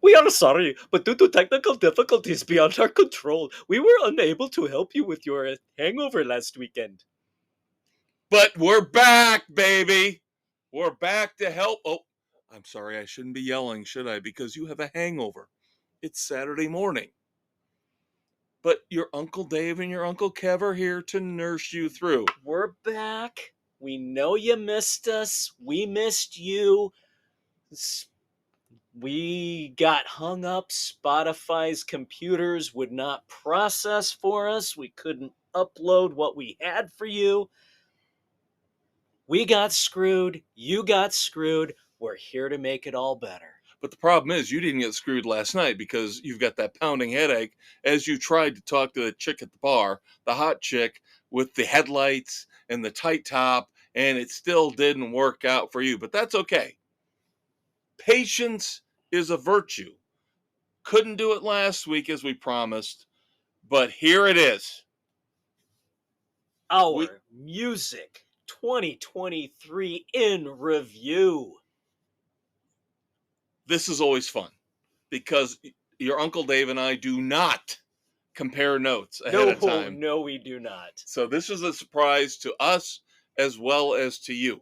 We are sorry, but due to technical difficulties beyond our control, we were unable to help you with your hangover last weekend. But we're back, baby. We're back to help. Oh, I'm sorry, I shouldn't be yelling, should I? Because you have a hangover. It's Saturday morning. But your Uncle Dave and your Uncle Kev are here to nurse you through. We're back. We know you missed us. We missed you. We got hung up. Spotify's computers would not process for us. We couldn't upload what we had for you. We got screwed. You got screwed. We're here to make it all better. But the problem is, you didn't get screwed last night because you've got that pounding headache as you tried to talk to the chick at the bar, the hot chick with the headlights and the tight top, and it still didn't work out for you. But that's okay. Patience is a virtue. Couldn't do it last week as we promised, but here it is. Our music 2023 in review. This is always fun because your Uncle Dave and I do not compare notes ahead of time. No, we do not. So this is a surprise to us as well as to you.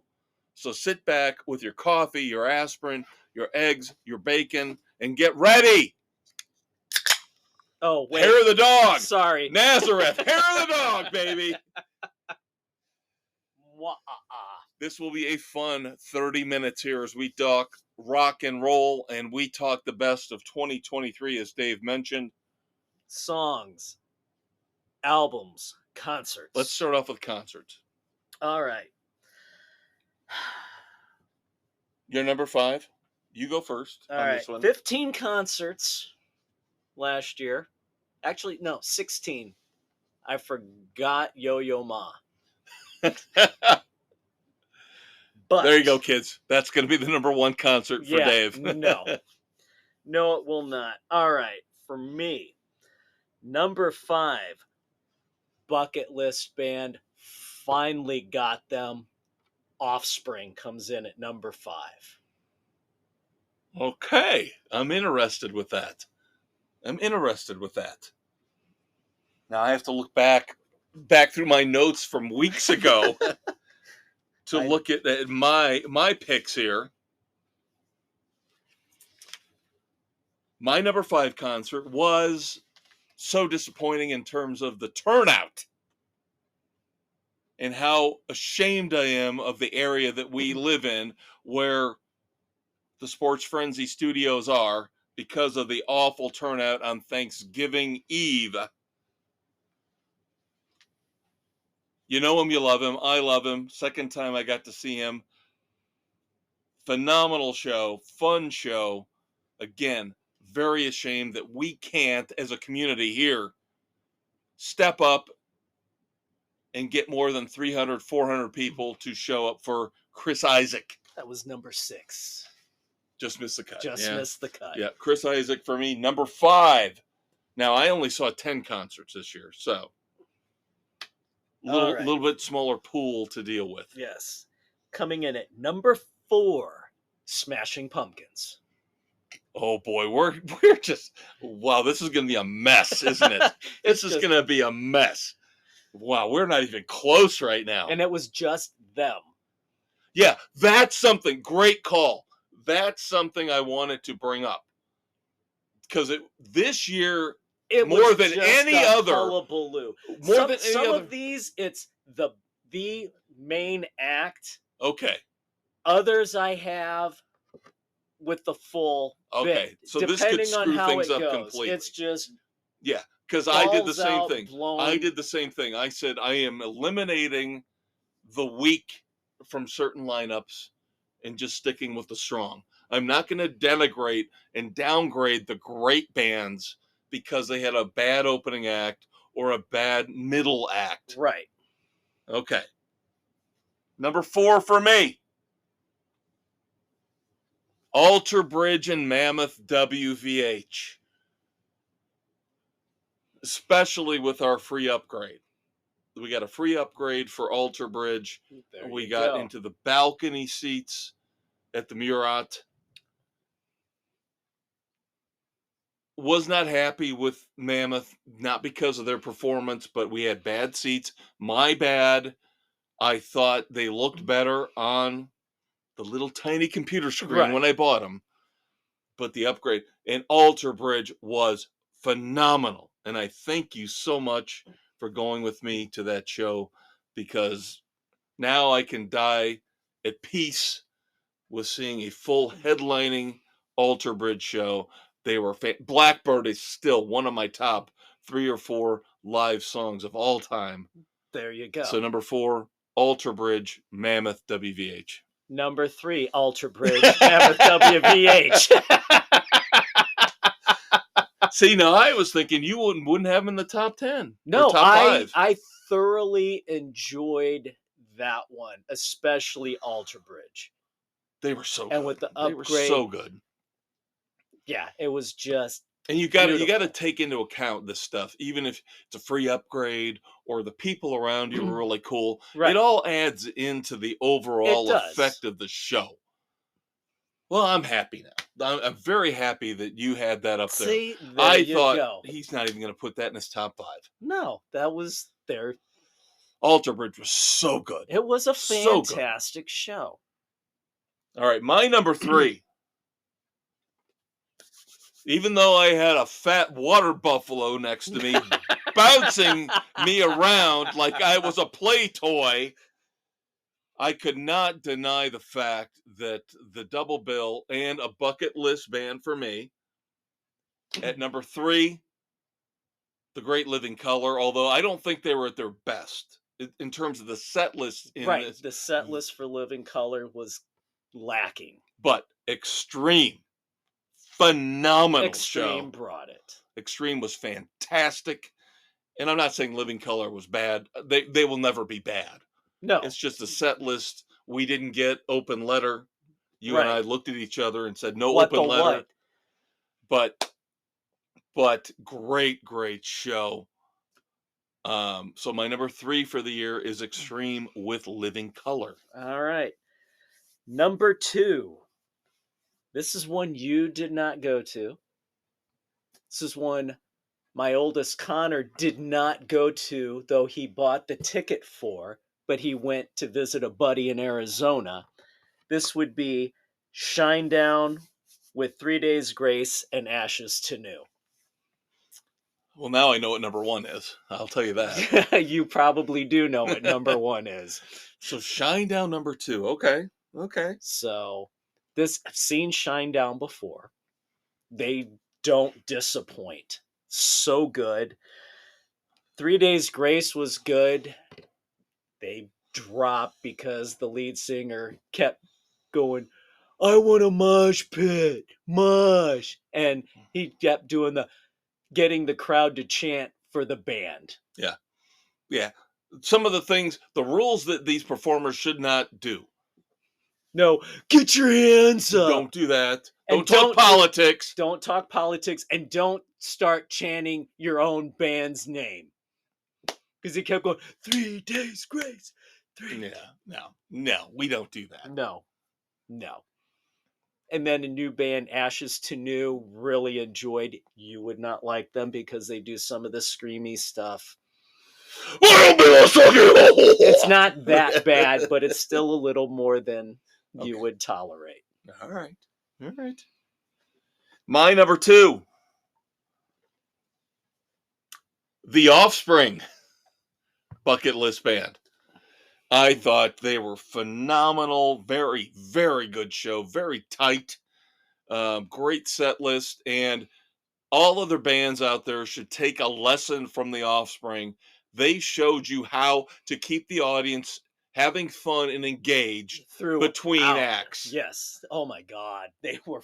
So sit back with your coffee, your aspirin, your eggs, your bacon, and get ready. Oh, wait. Hair of the dog. Sorry. Nazareth. Hair of the dog, baby. This will be a fun 30 minutes here as we talk rock and roll, and we talk the best of 2023, as Dave mentioned. Songs, albums, concerts. Let's start off with concerts. All right. You're number 5. You go first. All right. 15 concerts last year. Actually, no, 16. I forgot Yo-Yo Ma. But there you go, kids. That's going to be the number 1 concert for Dave. No, it will not. All right. For me, number 5, bucket list band. Finally got them. Offspring comes in at number 5. Okay. I'm interested with that. Now I have to look back through my notes from weeks ago to look at my picks here. My number 5 concert was so disappointing in terms of the turnout and how ashamed I am of the area that we live in where the Sports Frenzy studios are because of the awful turnout on Thanksgiving Eve. You know him, you love him. I love him. Second time I got to see him. Phenomenal show, fun show. Again, very ashamed that we can't, as a community here, step up and get more than 300, 400 people to show up for Chris Isaak. That was number 6. Just missed the cut. Missed the cut. Yeah, Chris Isaak for me, number 5. Now, I only saw 10 concerts this year, so little bit smaller pool to deal with. Yes. Coming in at number 4, Smashing Pumpkins. Oh boy, we're just wow, this is going to be a mess, isn't it? This is going to be a mess. Wow, we're not even close right now. And it was just them. Yeah, that's something. Great call. That's something I wanted to bring up. Because this year, more than any other, some of these, it's the main act. Okay. Others I have with the full bit. So this could screw things up completely. It's just because I did the same thing. I said I am eliminating the weak from certain lineups and just sticking with the strong. I'm not going to denigrate and downgrade the great bands because they had a bad opening act or a bad middle act. Right. Okay. Number 4 for me. Alter Bridge and Mammoth WVH. Especially with our free upgrade. We got a free upgrade for Alter Bridge. We got into the balcony seats at the Murat. was not happy with Mammoth, not because of their performance, but we had bad seats. My bad. I thought they looked better on the little tiny computer screen when I bought them. But the upgrade and Alter Bridge was phenomenal. And I thank you so much for going with me to that show, because now I can die at peace with seeing a full headlining Alter Bridge show. They were Blackbird is still one of my top 3 or 4 live songs of all time. There you go. So number 4, Alter Bridge, Mammoth, WVH. Number 3, Alter Bridge, Mammoth, WVH. See, now I was thinking you wouldn't have them in the top 10. No, top 5. I thoroughly enjoyed that one, especially Alter Bridge. They were so good. And with the upgrade, they were so good. Yeah, it was just. And you got to take into account this stuff, even if it's a free upgrade or the people around you are really cool. Right. It all adds into the overall effect of the show. Well, I'm happy now. I'm very happy that you had that up there. See, I thought he's not even going to put that in his top 5. No, that was there. Alter Bridge was so good. It was a fantastic show. All right, my number 3. Even though I had a fat water buffalo next to me, bouncing me around like I was a play toy, I could not deny the fact that the double bill and a bucket list band for me. At number 3, The Great Living Color, although I don't think they were at their best in terms of the set list. The set list for Living Color was lacking. But Extreme, phenomenal Extreme show. Brought it. Extreme was fantastic. And I'm not saying Living Color was bad. They will never be bad. No. It's just a set list. We didn't get open letter. You and I looked at each other and said, no open letter. But great show. So my number 3 for the year is Extreme with Living Color. All right. Number 2. This is one you did not go to. This is one my oldest Connor did not go to, though he bought the ticket for, but he went to visit a buddy in Arizona. This would be Shinedown with 3 Days Grace and Ashes to New. Well, now I know what number 1 is. I'll tell you that. You probably do know what number 1 is. So Shinedown number 2. Okay. So I've seen Shinedown before. They don't disappoint. So good. 3 Days Grace was good. They dropped because the lead singer kept going, I want a mosh pit, mosh. And he kept doing getting the crowd to chant for the band. Yeah. Some of the rules that these performers should not do. No, get your hands up. Don't do that. Don't talk politics. Don't talk politics, and don't start chanting your own band's name. Because he kept going, 3 Days Grace. No, we don't do that. No. And then a new band, Ashes to New, really enjoyed. You would not like them because they do some of the screamy stuff. It's not that bad, but it's still a little more than you would tolerate. All right. My number 2, The Offspring bucket list band. I thought they were phenomenal. Very, very good show. Very tight. Great set list. And all other bands out there should take a lesson from The Offspring. They showed you how to keep the audience having fun and engaged between acts. Yes. Oh my God. They were.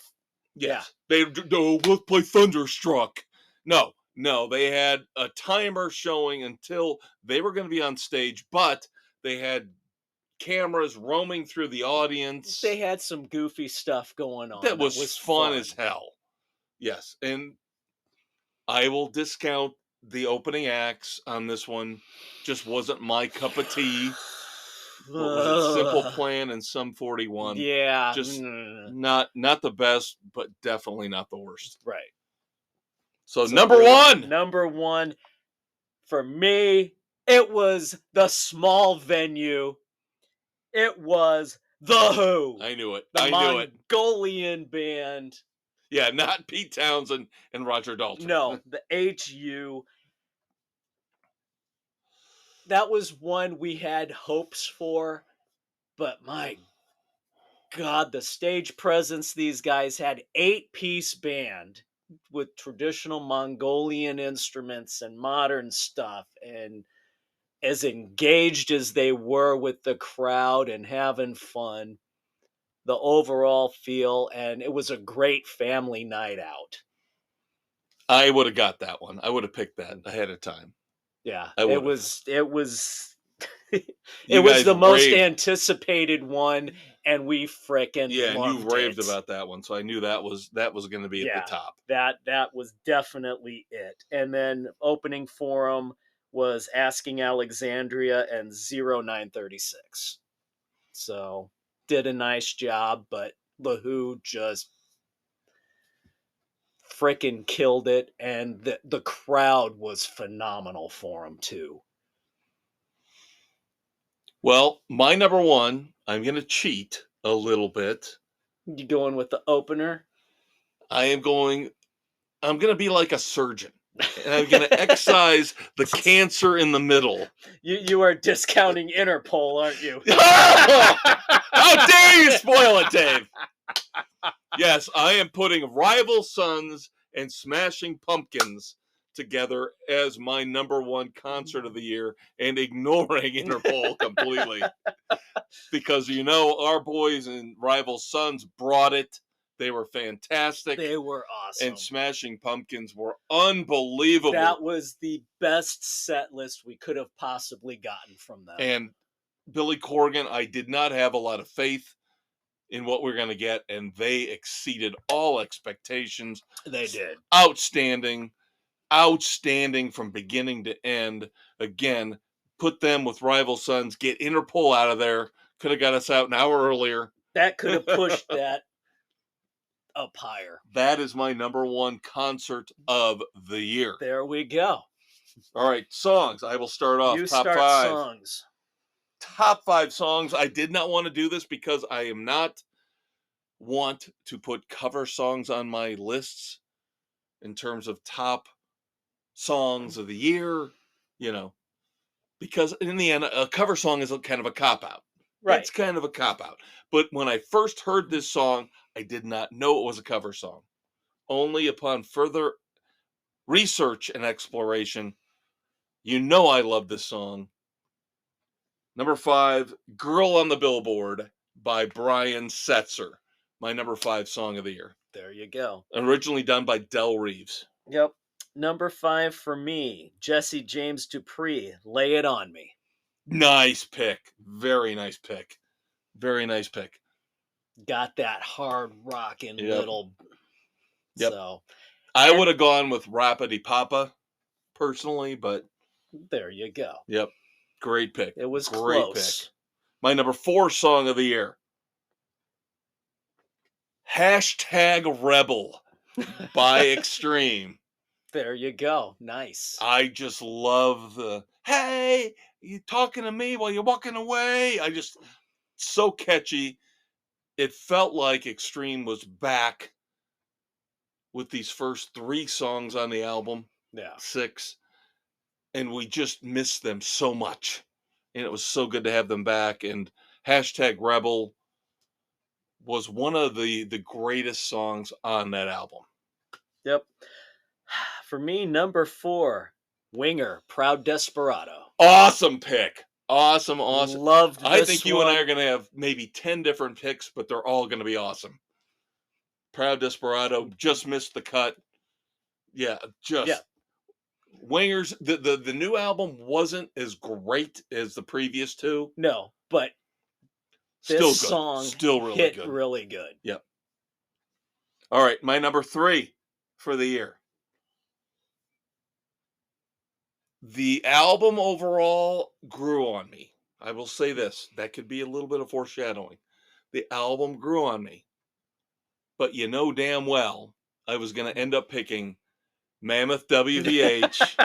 Yes. Yeah. Let's play Thunderstruck. No. They had a timer showing until they were going to be on stage, but they had cameras roaming through the audience. They had some goofy stuff going on. That was fun as hell. Yes. And I will discount the opening acts on this one. Just wasn't my cup of tea. What was it? Simple Plan and Sum 41. Yeah. Just not the best, but definitely not the worst. Right. So number one. Number one, for me, it was the small venue. It was The Who. I knew it. The Mongolian band. Yeah, not Pete Townsend and Roger Daltrey. No, the HU. That was one we had hopes for, but my God, the stage presence these guys had. 8-piece band with traditional Mongolian instruments and modern stuff, and as engaged as they were with the crowd and having fun, the overall feel, and it was a great family night out. I would have got that one. I would have picked that ahead of time. Yeah, it was it was the most anticipated one, and we frickin' loved you raved about that one, so I knew that was going to be at the top. That was definitely it. And then opening for them was Asking Alexandria and 0936. So did a nice job, but The Who just frickin' killed it, and the crowd was phenomenal for them too. Well, my number one, I'm going to cheat a little bit. You going with the opener? I'm going to be like a surgeon. And I'm going to excise the cancer in the middle. You are discounting Interpol, aren't you? How dare you spoil it, Dave? Yes, I am putting Rival Sons and Smashing Pumpkins together as my number one concert of the year and ignoring Interpol completely. Because, our boys and Rival Sons brought it. They were fantastic. They were awesome. And Smashing Pumpkins were unbelievable. That was the best set list we could have possibly gotten from them. And Billy Corgan, I did not have a lot of faith in what we're going to get, and they exceeded all expectations. They did. Outstanding from beginning to end. Again, put them with Rival Sons, get Interpol out of there. Could have got us out an hour earlier. That could have pushed that up higher. That is my number one concert of the year. There we go. All right, songs. I will start off. You top start 5 songs. Top 5 songs. I did not want to do this because I am not want to put cover songs on my lists in terms of top songs of the year, because in the end, a cover song is kind of a cop-out. Right. It's kind of a cop-out. But when I first heard this song, I did not know it was a cover song. Only upon further research and exploration, I love this song. Number 5, Girl on the Billboard by Brian Setzer. My number 5 song of the year. There you go. Originally done by Del Reeves. Yep. Number 5 for me, Jesse James Dupree, Lay It On Me. Nice pick. Very nice pick. Very nice pick. Got that hard rockin' little. Yep. So I would have gone with Rappity Papa personally, but there you go. Yep. Great pick. It was great close. Pick. My number 4 song of the year. #Rebel by Extreme. There you go. Nice. I just love the, hey, you talking to me while you're walking away. So catchy. It felt like Extreme was back with these first 3 songs on the album. Yeah. 6. And we just missed them so much. And it was so good to have them back. And #Rebel was one of the greatest songs on that album. Yep. For me, number 4, Winger, Proud Desperado. Awesome pick. Awesome. Loved this I think you one. and I are going to have maybe 10 different picks, but they're all going to be awesome. Proud Desperado just missed the cut. Yeah, Wingers, the new album wasn't as great as the previous 2. No, but still this good. song still really hit good. really good. Yep. All right, my number 3 for the year. The album overall grew on me. I will say this. That could be a little bit of foreshadowing. The album grew on me. But damn well I was going to end up picking Mammoth WVH.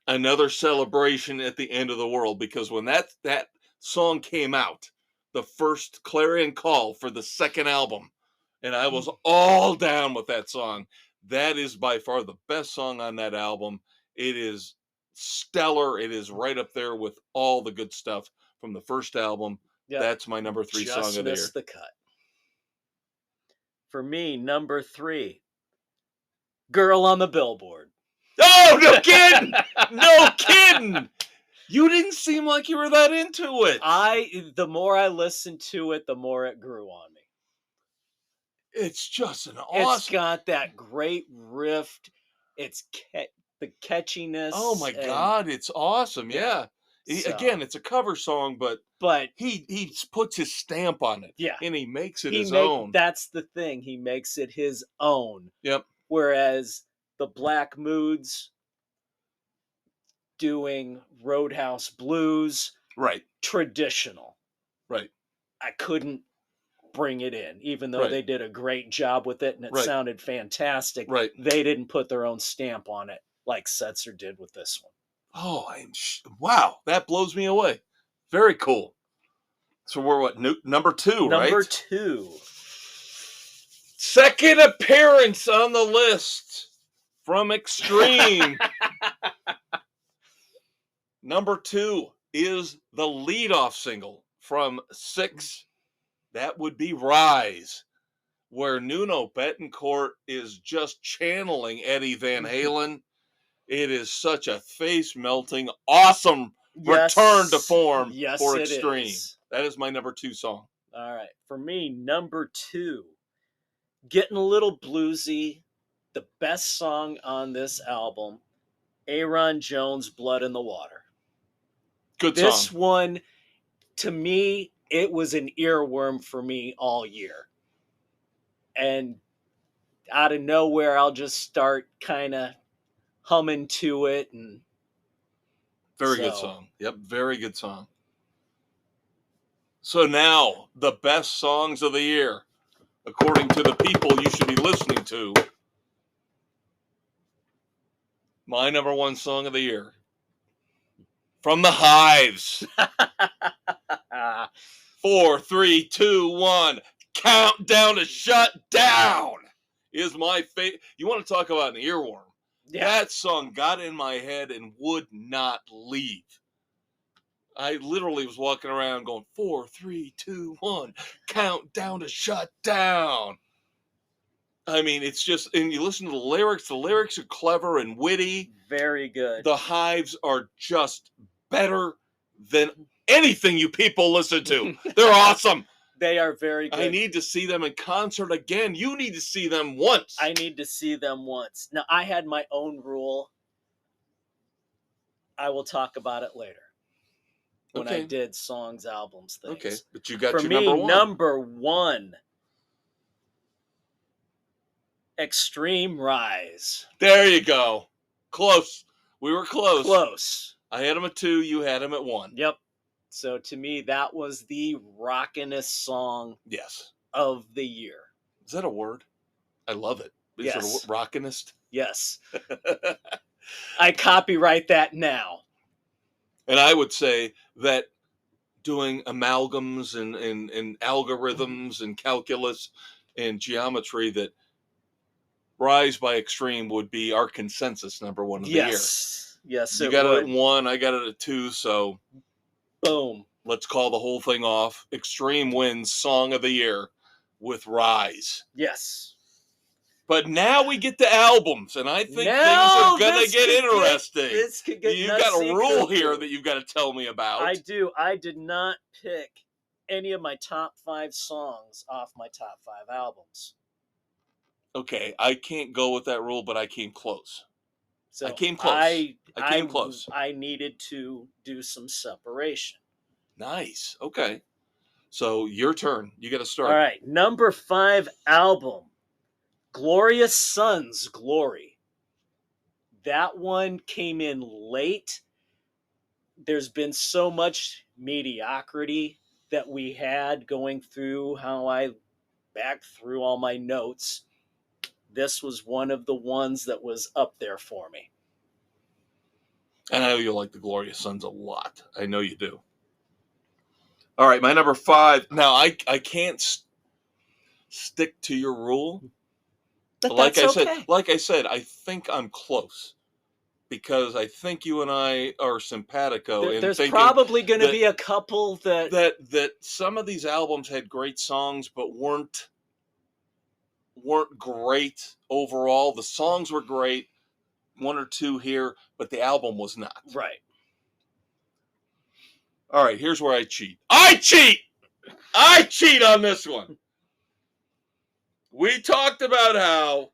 Another celebration at the end of the world, because when that song came out, the first clarion call for the second album, and I was all down with that song. That is by far the best song on that album. It is stellar. It is right up there with all the good stuff from the first album. Yep. That's my number 3 song of the year. Just missed the cut. For me, number 3, Girl on the Billboard. Oh, no kidding! No kidding! You didn't seem like you were that into it. The more I listened to it, the more it grew on me. It's just an awesome... It's got that great riff. It's the catchiness. Oh my God, it's awesome. Yeah. Again, it's a cover song, but he puts his stamp on it. Yeah. And he makes it his own. That's the thing. He makes it his own. Yep. Whereas the Black Moods doing Roadhouse Blues, right, traditional, right, I couldn't bring it in, even though they did a great job with it and it sounded fantastic. Right, they didn't put their own stamp on it like Setzer did with this one. Oh, wow, that blows me away. Very cool. So we're what, number 2, right? Number 2. Second appearance on the list from Extreme. Number 2 is the leadoff single from 6. That would be Rise, where Nuno Bettencourt is just channeling Eddie Van Halen. It is such a face-melting, awesome return to form for Extreme. That is my number 2 song. All right. For me, number 2, getting a little bluesy, the best song on this album, Aaron Jones, Blood in the Water. Good song. This one, to me, it was an earworm for me all year. And out of nowhere, I'll just start kind of humming to it. And very good song. Yep, very good song. So now, the best songs of the year, according to the people you should be listening to. My number 1 song of the year, from the Hives. 4, 3, 2, 1. Countdown to Shut Down is my favorite. You want to talk about an earworm? Yeah. That song got in my head and would not leave. I literally was walking around going, 4, 3, 2, 1. Countdown to Shut Down. I mean, it's just, and you listen to the lyrics are clever and witty. Very good. The Hives are just better than anything you people listen to. They're awesome. They are very good. I need to see them in concert again. You need to see them once. I need to see them once. Now, I had my own rule. I will talk about it later. When I did songs, albums, things. Okay, but you got your number 1. For me, number 1, Extreme Rise. There you go. Close. We were close. Close. I had him at 2. You had him at 1. Yep. So to me, that was the rockinest song of the year. Is that a word? I love it. Is it a rockinest? Yes. I copyright that now. And I would say that doing amalgams and algorithms and calculus and geometry, that Rise by Extreme would be our consensus number 1 of the year. Yes, you got it at 1, I got it at 2, so boom. Let's call the whole thing off. Extreme wins Song of the Year with Rise. Yes. But now we get to albums, and I think things are going to get interesting. This could get You've got a rule here that you've got to tell me about. I do. I did not pick any of my top 5 songs off my top 5 albums. Okay, I can't go with that rule, but I came close. So I came close. I came close. I needed to do some separation. Nice. Okay. So your turn. You got to start. All right. Number 5 album, Glorious Sons, Glory. That one came in late. There's been so much mediocrity that we had going through how I back through all my notes. this was one of the ones that was up there for me. And I know you like the Glorious Sons a lot. I know you do. All right, my number 5. Now, I can't stick to your rule. But like I said, I think I'm close. Because I think you and I are simpatico in there's thinking probably going to be a couple that some of these albums had great songs but weren't great overall. The songs were great, one or two here, but the album was not. Right. All right, here's where I cheat. I cheat on this one. We talked about how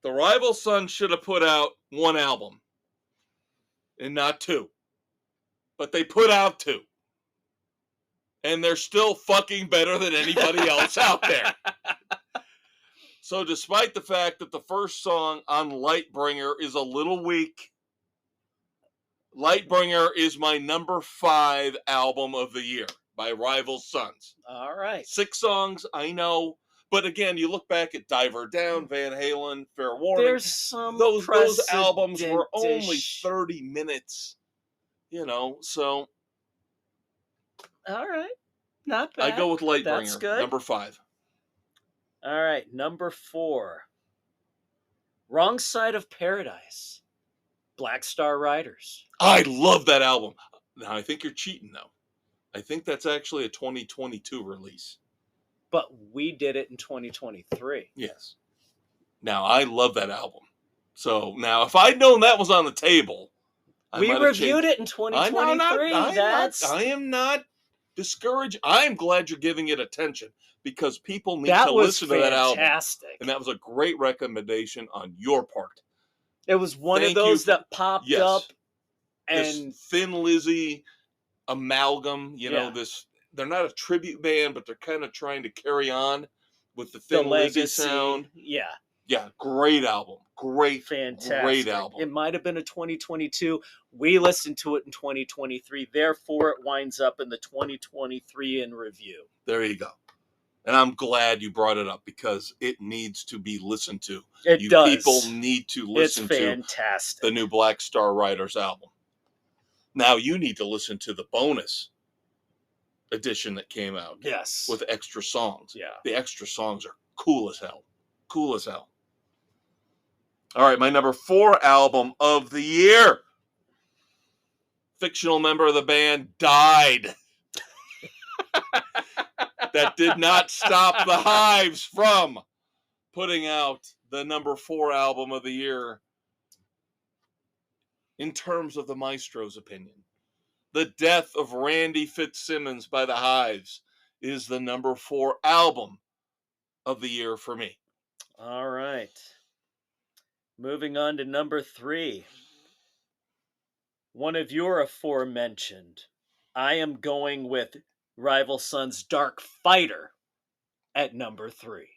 the Rival Sons should have put out one album and not two. But they put out two. And they're still fucking better than anybody else out there. So despite the fact that the first song on Lightbringer is a little weak, Lightbringer is my number 5 album of the year by Rival Sons. All right. 6 songs, I know. But again, you look back at Diver Down, Van Halen, Fair Warning. There's some those albums were only 30 minutes. So. All right. Not bad. I go with Lightbringer. That's good. Number 5. All right. Number 4. Wrong Side of Paradise. Black Star Riders. I love that album. Now, I think you're cheating, though. I think that's actually a 2022 release. But we did it in 2023. Yes. Now, I love that album. So, now, if I'd known that was on the table, we reviewed it in 2023. I am not discouraged. I am glad you're giving it attention because people need to listen to that album. And that was a great recommendation on your part. It was one of those that popped up. And this Thin Lizzy amalgam, they're not a tribute band, but they're kind of trying to carry on with the Thin Lizzy sound. Yeah. Yeah, great album. Fantastic. Great album. It might have been a 2022. We listened to it in 2023. Therefore, it winds up in the 2023 in review. There you go. And I'm glad you brought it up because it needs to be listened to. It does. People need to listen to the new Black Star Riders album. Now you need to listen to the bonus edition that came out. Yes. With extra songs. Yeah. The extra songs are cool as hell. Cool as hell. All right, my number 4 album of the year. Fictional member of the band died. That did not stop the Hives from putting out the number 4 album of the year in terms of the maestro's opinion. The death of Randy Fitzsimmons by the Hives is the number 4 album of the year for me. All right. Moving on to number 3. One of your aforementioned. I am going with Rival Sons' Dark Fighter at number 3.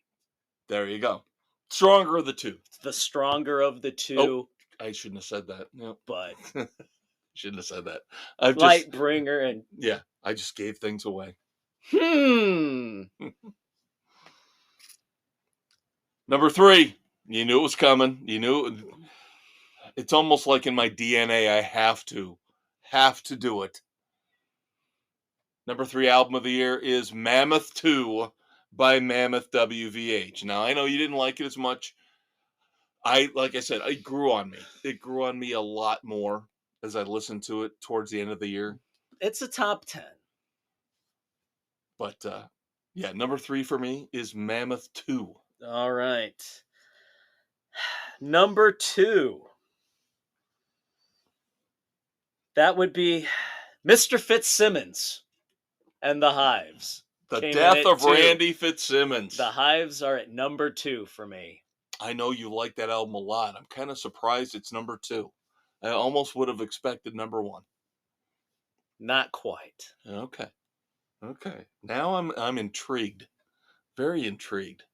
There you go. Stronger of the two. The stronger of the two. Oh, I shouldn't have said that. No. But shouldn't have said that. Lightbringer and yeah, I just gave things away. Number 3. You knew it was coming. You knew it's almost like in my DNA. I have to do it. Number 3 album of the year is Mammoth 2 by Mammoth WVH. Now, I know you didn't like it as much. Like I said, it grew on me. It grew on me a lot more as I listened to it towards the end of the year. It's a top 10. But, yeah, number 3 for me is Mammoth 2. All right. Number 2. That would be Mr. Fitzsimmons and the Hives. The death of Randy Fitzsimmons. The Hives are at number 2 for me. I know you like that album a lot. I'm kind of surprised it's number 2. I almost would have expected number 1. Not quite. Okay. Now I'm intrigued. Very intrigued.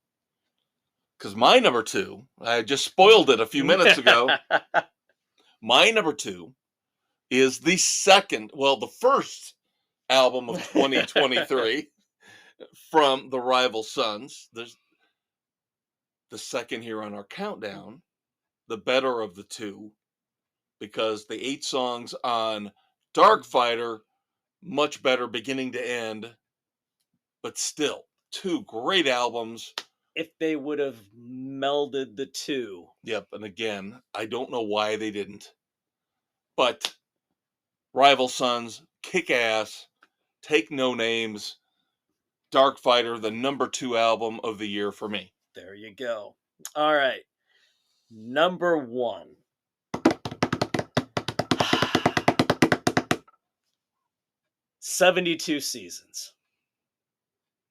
Because my number 2, I just spoiled it a few minutes ago. My number 2 is the first album of 2023 from the Rival Sons. the second here on our countdown, the better of the two, because the 8 songs on Dark Fighter, much better beginning to end, but still 2 great albums. If they would have melded the two. Yep, and again, I don't know why they didn't. But Rival Sons, kick ass, take no names, Dark Fighter, the number 2 album of the year for me. There you go. All right. Number 1. "72 Seasons."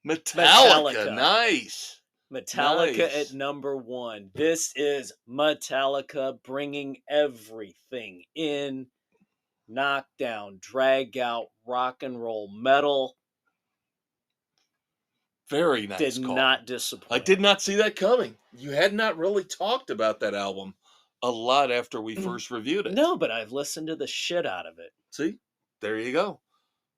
Metallica. Nice. Metallica at number 1. This is Metallica bringing everything in. Knockdown, drag out, rock and roll metal. Very nice. Did not disappoint. I did not see that coming. You had not really talked about that album a lot after we first reviewed it. No, but I've listened to the shit out of it. See? There you go.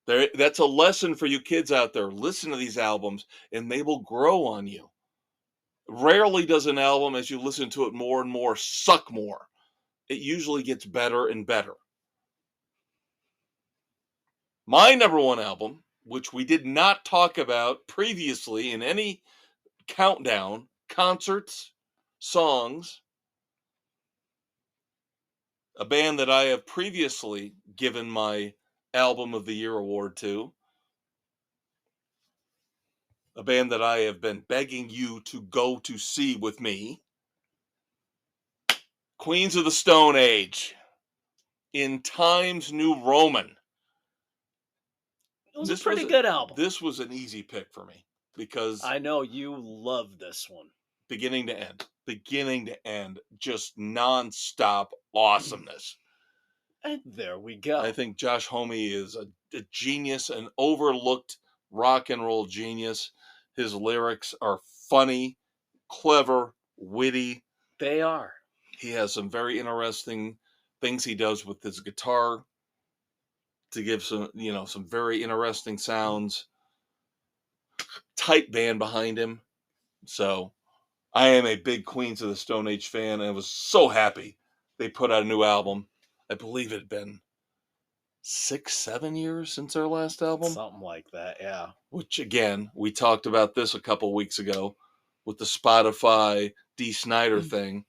That's a lesson for you kids out there. Listen to these albums and they will grow on you. Rarely does an album, as you listen to it more and more, suck more. It usually gets better and better. My number 1 album, which we did not talk about previously in any countdown, concerts, songs, a band that I have previously given my Album of the Year award to, a band that I have been begging you to go to see with me, Queens of the Stone Age, in Times New Roman. It was a pretty good album. This was an easy pick for me because I know you love this one. Beginning to end, just non-stop awesomeness. And there we go. I think Josh Homme is a genius, an overlooked rock and roll genius. His lyrics are funny, clever, witty. They are. He has some very interesting things he does with his guitar to give some very interesting sounds. Tight band behind him. So I am a big Queens of the Stone Age fan, and I was so happy they put out a new album. I believe it had been 6-7 years since our last album. Something like that, yeah. Which, again, we talked about this a couple weeks ago with the Spotify D. Snyder thing.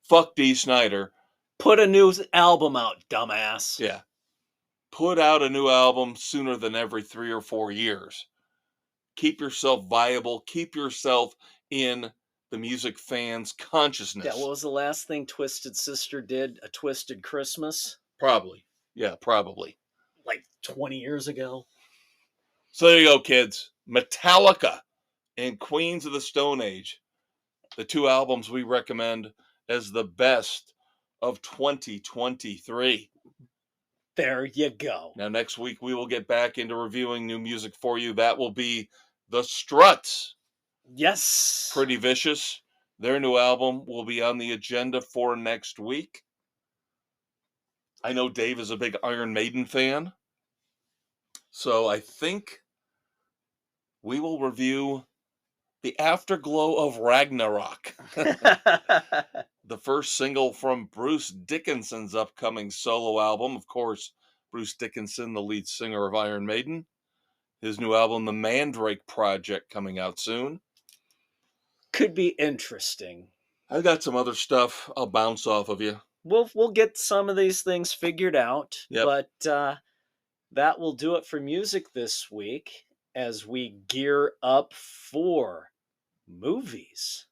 Fuck D. Snyder. Put a new album out, dumbass. Yeah. Put out a new album sooner than every 3 or 4 years. Keep yourself viable. Keep yourself in the music fans' consciousness. Yeah, what was the last thing Twisted Sister did? A Twisted Christmas? Probably. Yeah, probably. Like 20 years ago. So there you go, kids. Metallica and Queens of the Stone Age. The 2 albums we recommend as the best of 2023. There you go. Now, next week, we will get back into reviewing new music for you. That will be The Struts. Yes. Pretty Vicious. Their new album will be on the agenda for next week. I know Dave is a big Iron Maiden fan. So I think we will review The Afterglow of Ragnarok. The first single from Bruce Dickinson's upcoming solo album. Of course, Bruce Dickinson, the lead singer of Iron Maiden. His new album, The Mandrake Project, coming out soon. Could be interesting. I've got some other stuff I'll bounce off of you. We'll get some of these things figured out. Yep. But that will do it for music this week as we gear up for movies.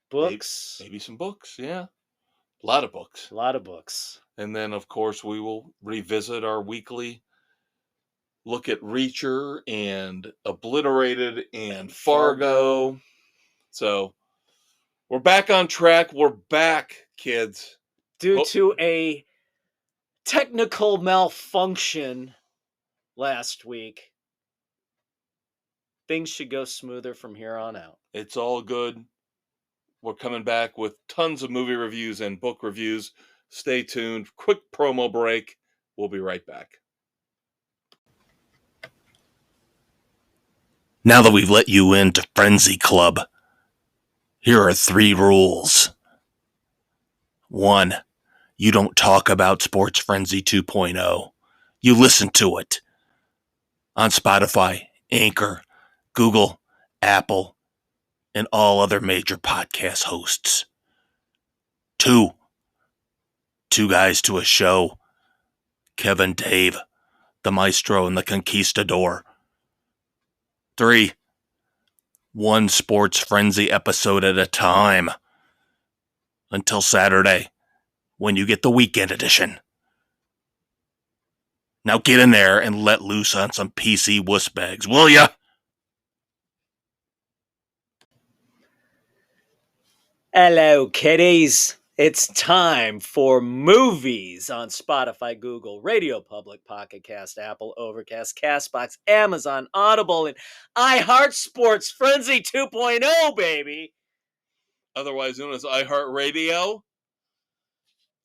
Books. Maybe some books, yeah. A lot of books. A lot of books. And then, of course, we will revisit our weekly look at Reacher and Obliterated and Fargo. So, we're back on track. We're back, kids. Due to a technical malfunction last week, things should go smoother from here on out. It's all good. We're coming back with tons of movie reviews and book reviews. Stay tuned. Quick promo break. We'll be right back. Now that we've let you into Frenzy Club, Here are 3 rules. 1. You don't talk about Sports Frenzy 2.0. You listen to it on Spotify, Anchor, Google, Apple, and all other major podcast hosts. 2. 2 guys to a show. Kev Dave, the maestro and the conquistador. 3. 1 Sports Frenzy episode at a time. Until Saturday, when you get the weekend edition. Now get in there and let loose on some PC wussbags, will ya? Hello, kiddies. It's time for movies on Spotify, Google, Radio Public, Pocket Cast, Apple, Overcast, Castbox, Amazon, Audible, and iHeart Sports Frenzy 2.0, baby. Otherwise known as iHeartRadio.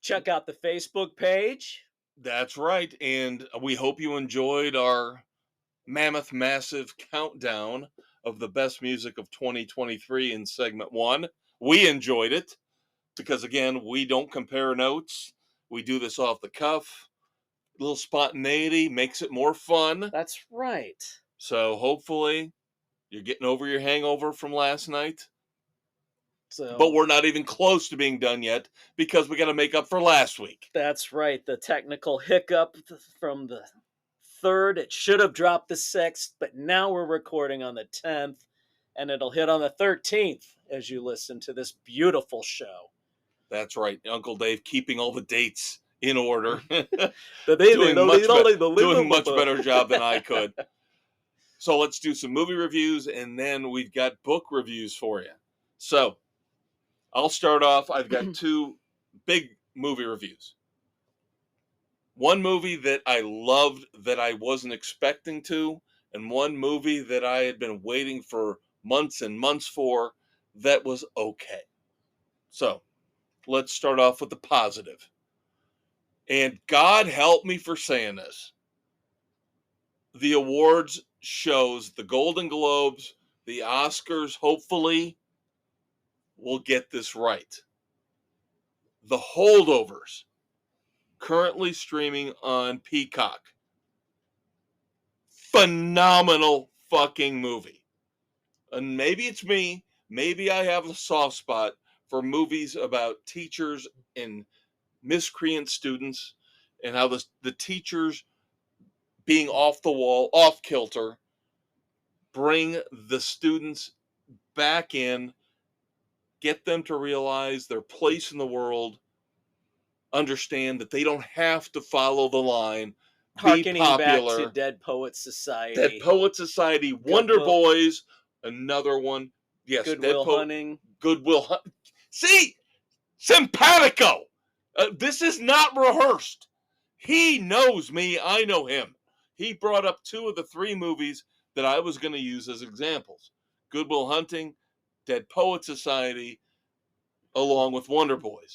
Check out the Facebook page. That's right. And we hope you enjoyed our mammoth, massive countdown of the best music of 2023 in segment 1. We enjoyed it because, again, we don't compare notes. We do this off the cuff. A little spontaneity makes it more fun. That's right. So hopefully you're getting over your hangover from last night. But we're not even close to being done yet because we got to make up for last week. That's right. The technical hiccup from the 3rd. It should have dropped the 6th, but now we're recording on the 10th, and it'll hit on the 13th as you listen to this beautiful show. That's right. Uncle Dave keeping all the dates in order. doing much better job than I could. So let's do some movie reviews, and then we've got book reviews for you. So I'll start off. I've got 2 big movie reviews. One movie that I loved that I wasn't expecting to, and one movie that I had been waiting for months and months for that was okay. So let's start off with the positive. And God help me for saying this. The awards shows, the Golden Globes, the Oscars, hopefully, will get this right. The Holdovers, currently streaming on Peacock. Phenomenal fucking movie. And maybe it's me, maybe I have a soft spot for movies about teachers and miscreant students and how the teachers being off the wall, off kilter, bring the students back in, get them to realize their place in the world, understand that they don't have to follow the line, harkening back to Dead Poets Society. Dead Poets Society, Wonder Boys, another one. Yes, Goodwill Hunting. Goodwill Hunting. See, simpatico. This is not rehearsed. He knows me. I know him. He brought up 2 of the 3 movies that I was going to use as examples. Goodwill Hunting, Dead Poets Society, along with Wonder Boys.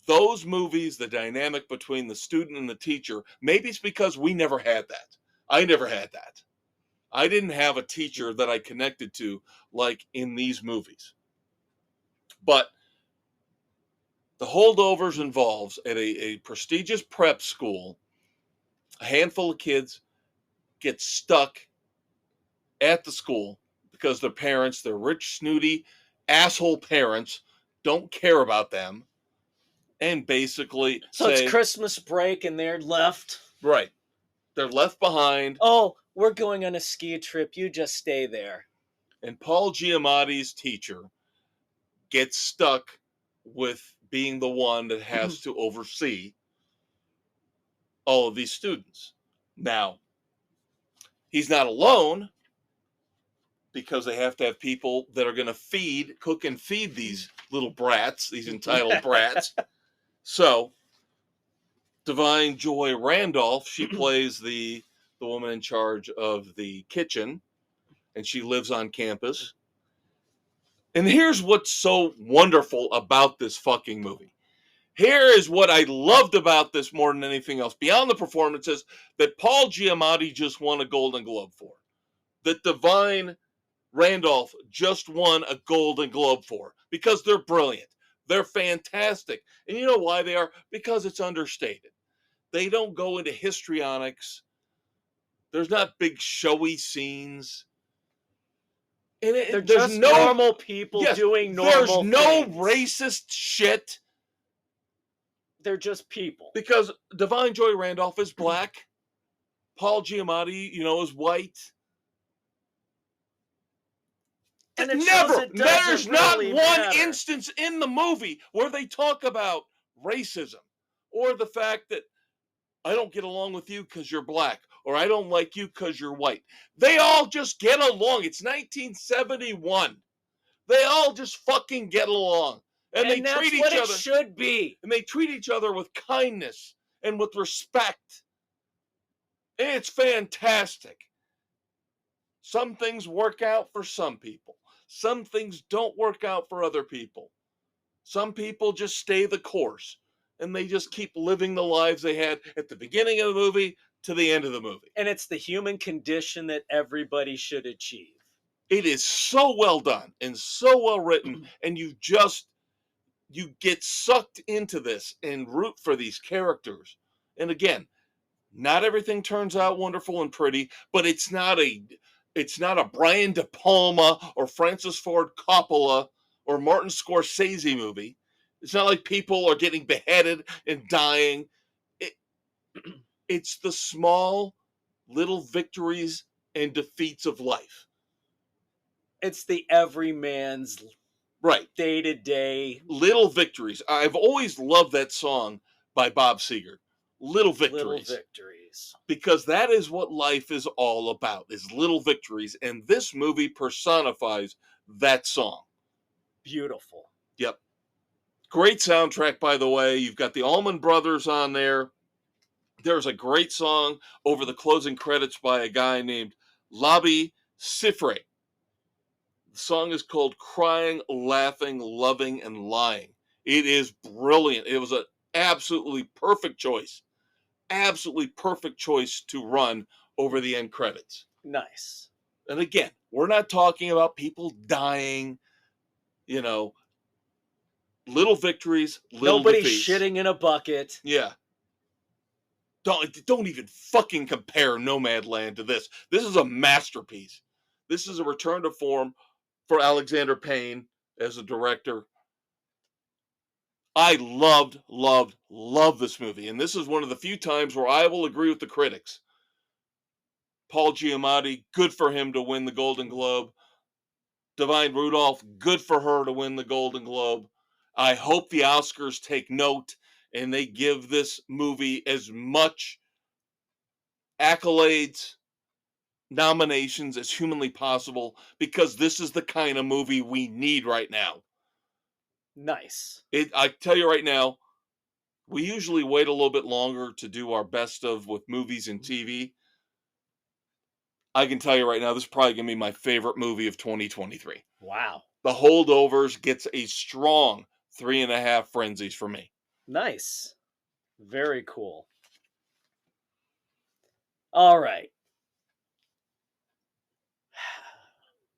Those movies, the dynamic between the student and the teacher, maybe it's because we never had that. I never had that. I didn't have a teacher that I connected to like in these movies. But The Holdovers involves at a prestigious prep school, a handful of kids get stuck at the school because their parents, their rich, snooty, asshole parents, don't care about them. And basically it's Christmas break and they're left. Right. They're left behind. Oh, we're going on a ski trip. You just stay there. And Paul Giamatti's teacher gets stuck with being the one that has to oversee all of these students. Now, he's not alone because they have to have people that are going to cook and feed these little brats, these entitled brats. So, Divine Joy Randolph, she plays the woman in charge of the kitchen, and she lives on campus. And here's what's so wonderful about this fucking movie. Here is what I loved about this more than anything else, beyond the performances that Paul Giamatti just won a Golden Globe for. That Divine Randolph just won a Golden Globe for, because they're brilliant. They're fantastic. And you know why they are? Because it's understated. They don't go into histrionics. There's not big showy scenes. And they're just normal people doing normal things. There's no racist shit. They're just people. Because Divine Joy Randolph is black. Paul Giamatti, is white. And never. There's not one instance in the movie where they talk about racism or the fact that I don't get along with you because you're black, or I don't like you because you're white. They all just get along. It's 1971. They all just fucking get along. And they treat each other. It should be. And they treat each other with kindness and with respect. And it's fantastic. Some things work out for some people. Some things don't work out for other people. Some people just stay the course. And they just keep living the lives they had at the beginning of the movie to the end of the movie. And it's the human condition that everybody should achieve. It is so well done and so well written. And you get sucked into this and root for these characters. And again, not everything turns out wonderful and pretty, but it's not a Brian De Palma or Francis Ford Coppola or Martin Scorsese movie. It's not like people are getting beheaded and dying. It's the small little victories and defeats of life. It's the everyman's day-to-day little victories. I've always loved that song by Bob Seger. Little victories. Little victories. Because that is what life is all about, is little victories. And this movie personifies that song. Beautiful. Yep. Great soundtrack, by the way. You've got the Allman Brothers on there. There's a great song over the closing credits by a guy named Labi Siffre. The song is called Crying, Laughing, Loving, and Lying. It is brilliant. It was an absolutely perfect choice. Absolutely perfect choice to run over the end credits. Nice. And again, we're not talking about people dying, little victories, little Nobody's defeats. Shitting in a bucket. Yeah. Don't even fucking compare Nomadland to this. This is a masterpiece. This is a return to form for Alexander Payne as a director. I love this movie. And this is one of the few times where I will agree with the critics. Paul Giamatti, good for him to win the Golden Globe. Divine Rudolph, good for her to win the Golden Globe. I hope the Oscars take note and they give this movie as much accolades, nominations as humanly possible, because this is the kind of movie we need right now. Nice. I tell you right now, we usually wait a little bit longer to do our best of with movies and TV. I can tell you right now, this is probably going to be my favorite movie of 2023. Wow. The Holdovers gets a strong 3.5 frenzies for me. Nice. Very cool. All right.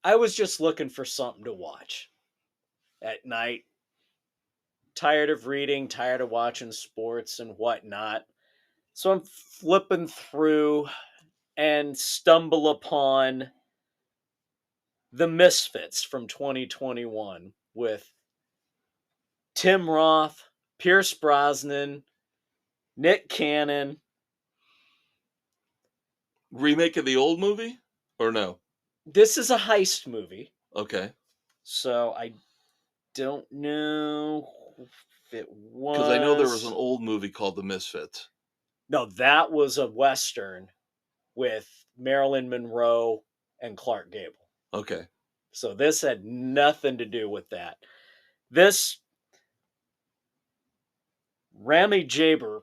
I was just looking for something to watch at night. Tired of reading, tired of watching sports and whatnot. So I'm flipping through and stumble upon The Misfits from 2021 with Tim Roth, Pierce Brosnan, Nick Cannon. Remake of the old movie? Or no? This is a heist movie. Okay. So I don't know if it was. Because I know there was an old movie called The Misfits. No, that was a Western with Marilyn Monroe and Clark Gable. Okay. So this had nothing to do with that. This Rami Jaber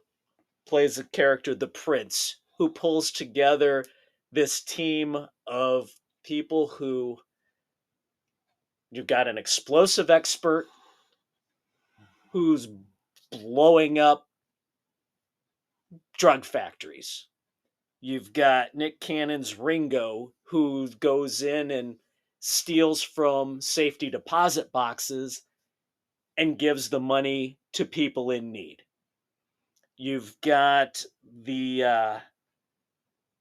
plays a character, the Prince, who pulls together this team of people who... You've got an explosive expert who's blowing up drug factories. You've got Nick Cannon's Ringo, who goes in and steals from safety deposit boxes and gives the money to people in need. You've got the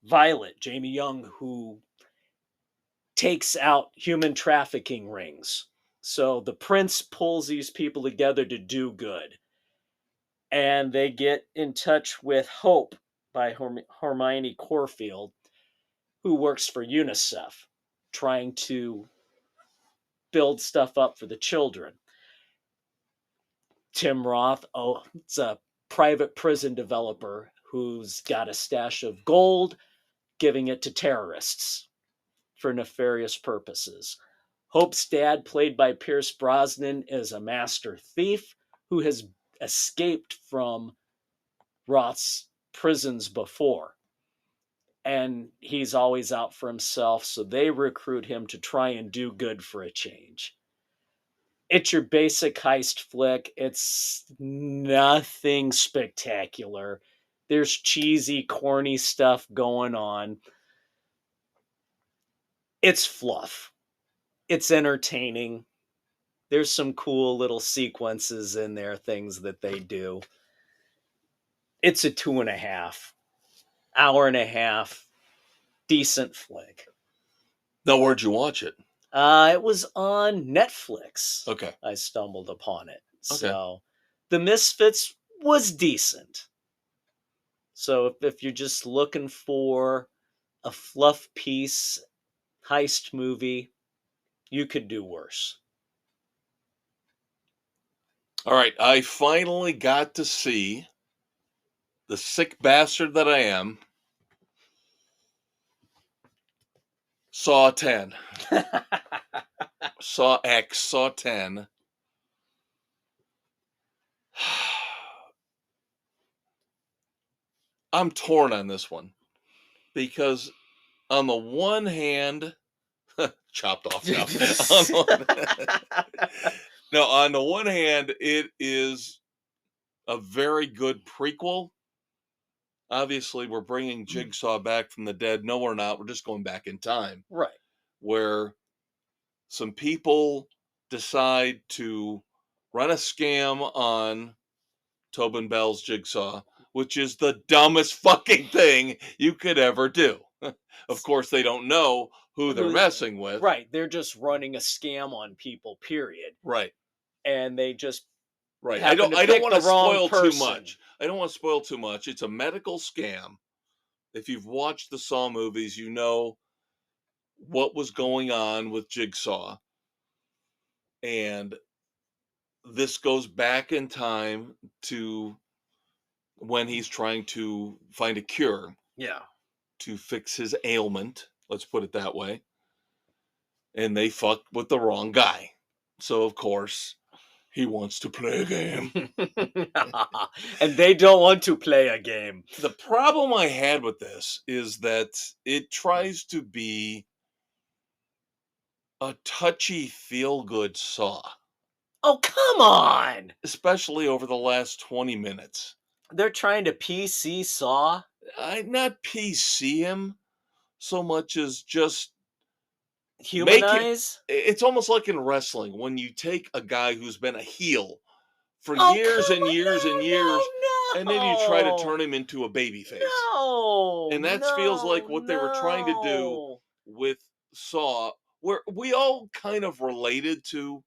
Violet, Jamie Young, who takes out human trafficking rings. So the prince pulls these people together to do good. And they get in touch with Hope by Hermione Corfield, who works for UNICEF, trying to build stuff up for the children. Tim Roth, it's a private prison developer who's got a stash of gold, giving it to terrorists for nefarious purposes. Hope's dad, played by Pierce Brosnan, is a master thief who has escaped from Roth's prisons before. And he's always out for himself, so they recruit him to try and do good for a change. It's your basic heist flick. It's nothing spectacular. There's cheesy, corny stuff going on. It's fluff. It's entertaining. There's some cool little sequences in there, things that they do. It's a 2.5 hour and a half decent flick. Now, where'd you watch it? It was on Netflix. Okay. I stumbled upon it. Okay. So The Misfits was decent. So if you're just looking for a fluff piece heist movie, you could do worse. All right. I finally got to see, the sick bastard that I am, Saw 10. Saw X, Saw 10. I'm torn on this one because on the one hand, chopped off now. No, on the one hand, it is a very good prequel. Obviously, we're bringing Jigsaw back from the dead. No, we're not. We're just going back in time. Right. Where some people decide to run a scam on Tobin Bell's Jigsaw, which is the dumbest fucking thing you could ever do. Of course, they don't know who they're messing with. Right. They're just running a scam on people, period. Right. And they just I don't want to spoil too much. I don't want to spoil too much. It's a medical scam. If you've watched the Saw movies, you know what was going on with Jigsaw. And this goes back in time to when he's trying to find a cure. Yeah. To fix his ailment. Let's put it that way. And they fucked with the wrong guy. So, of course, he wants to play a game. And they don't want to play a game. The problem I had with this is that it tries to be a touchy, feel-good Saw. Oh, come on! Especially over the last 20 minutes. They're trying to PC Saw? Not PC him so much as just humanize. It's almost like in wrestling when you take a guy who's been a heel for years and years and years, and then you try to turn him into a babyface. And that feels like what they were trying to do with Saw, where we all kind of related to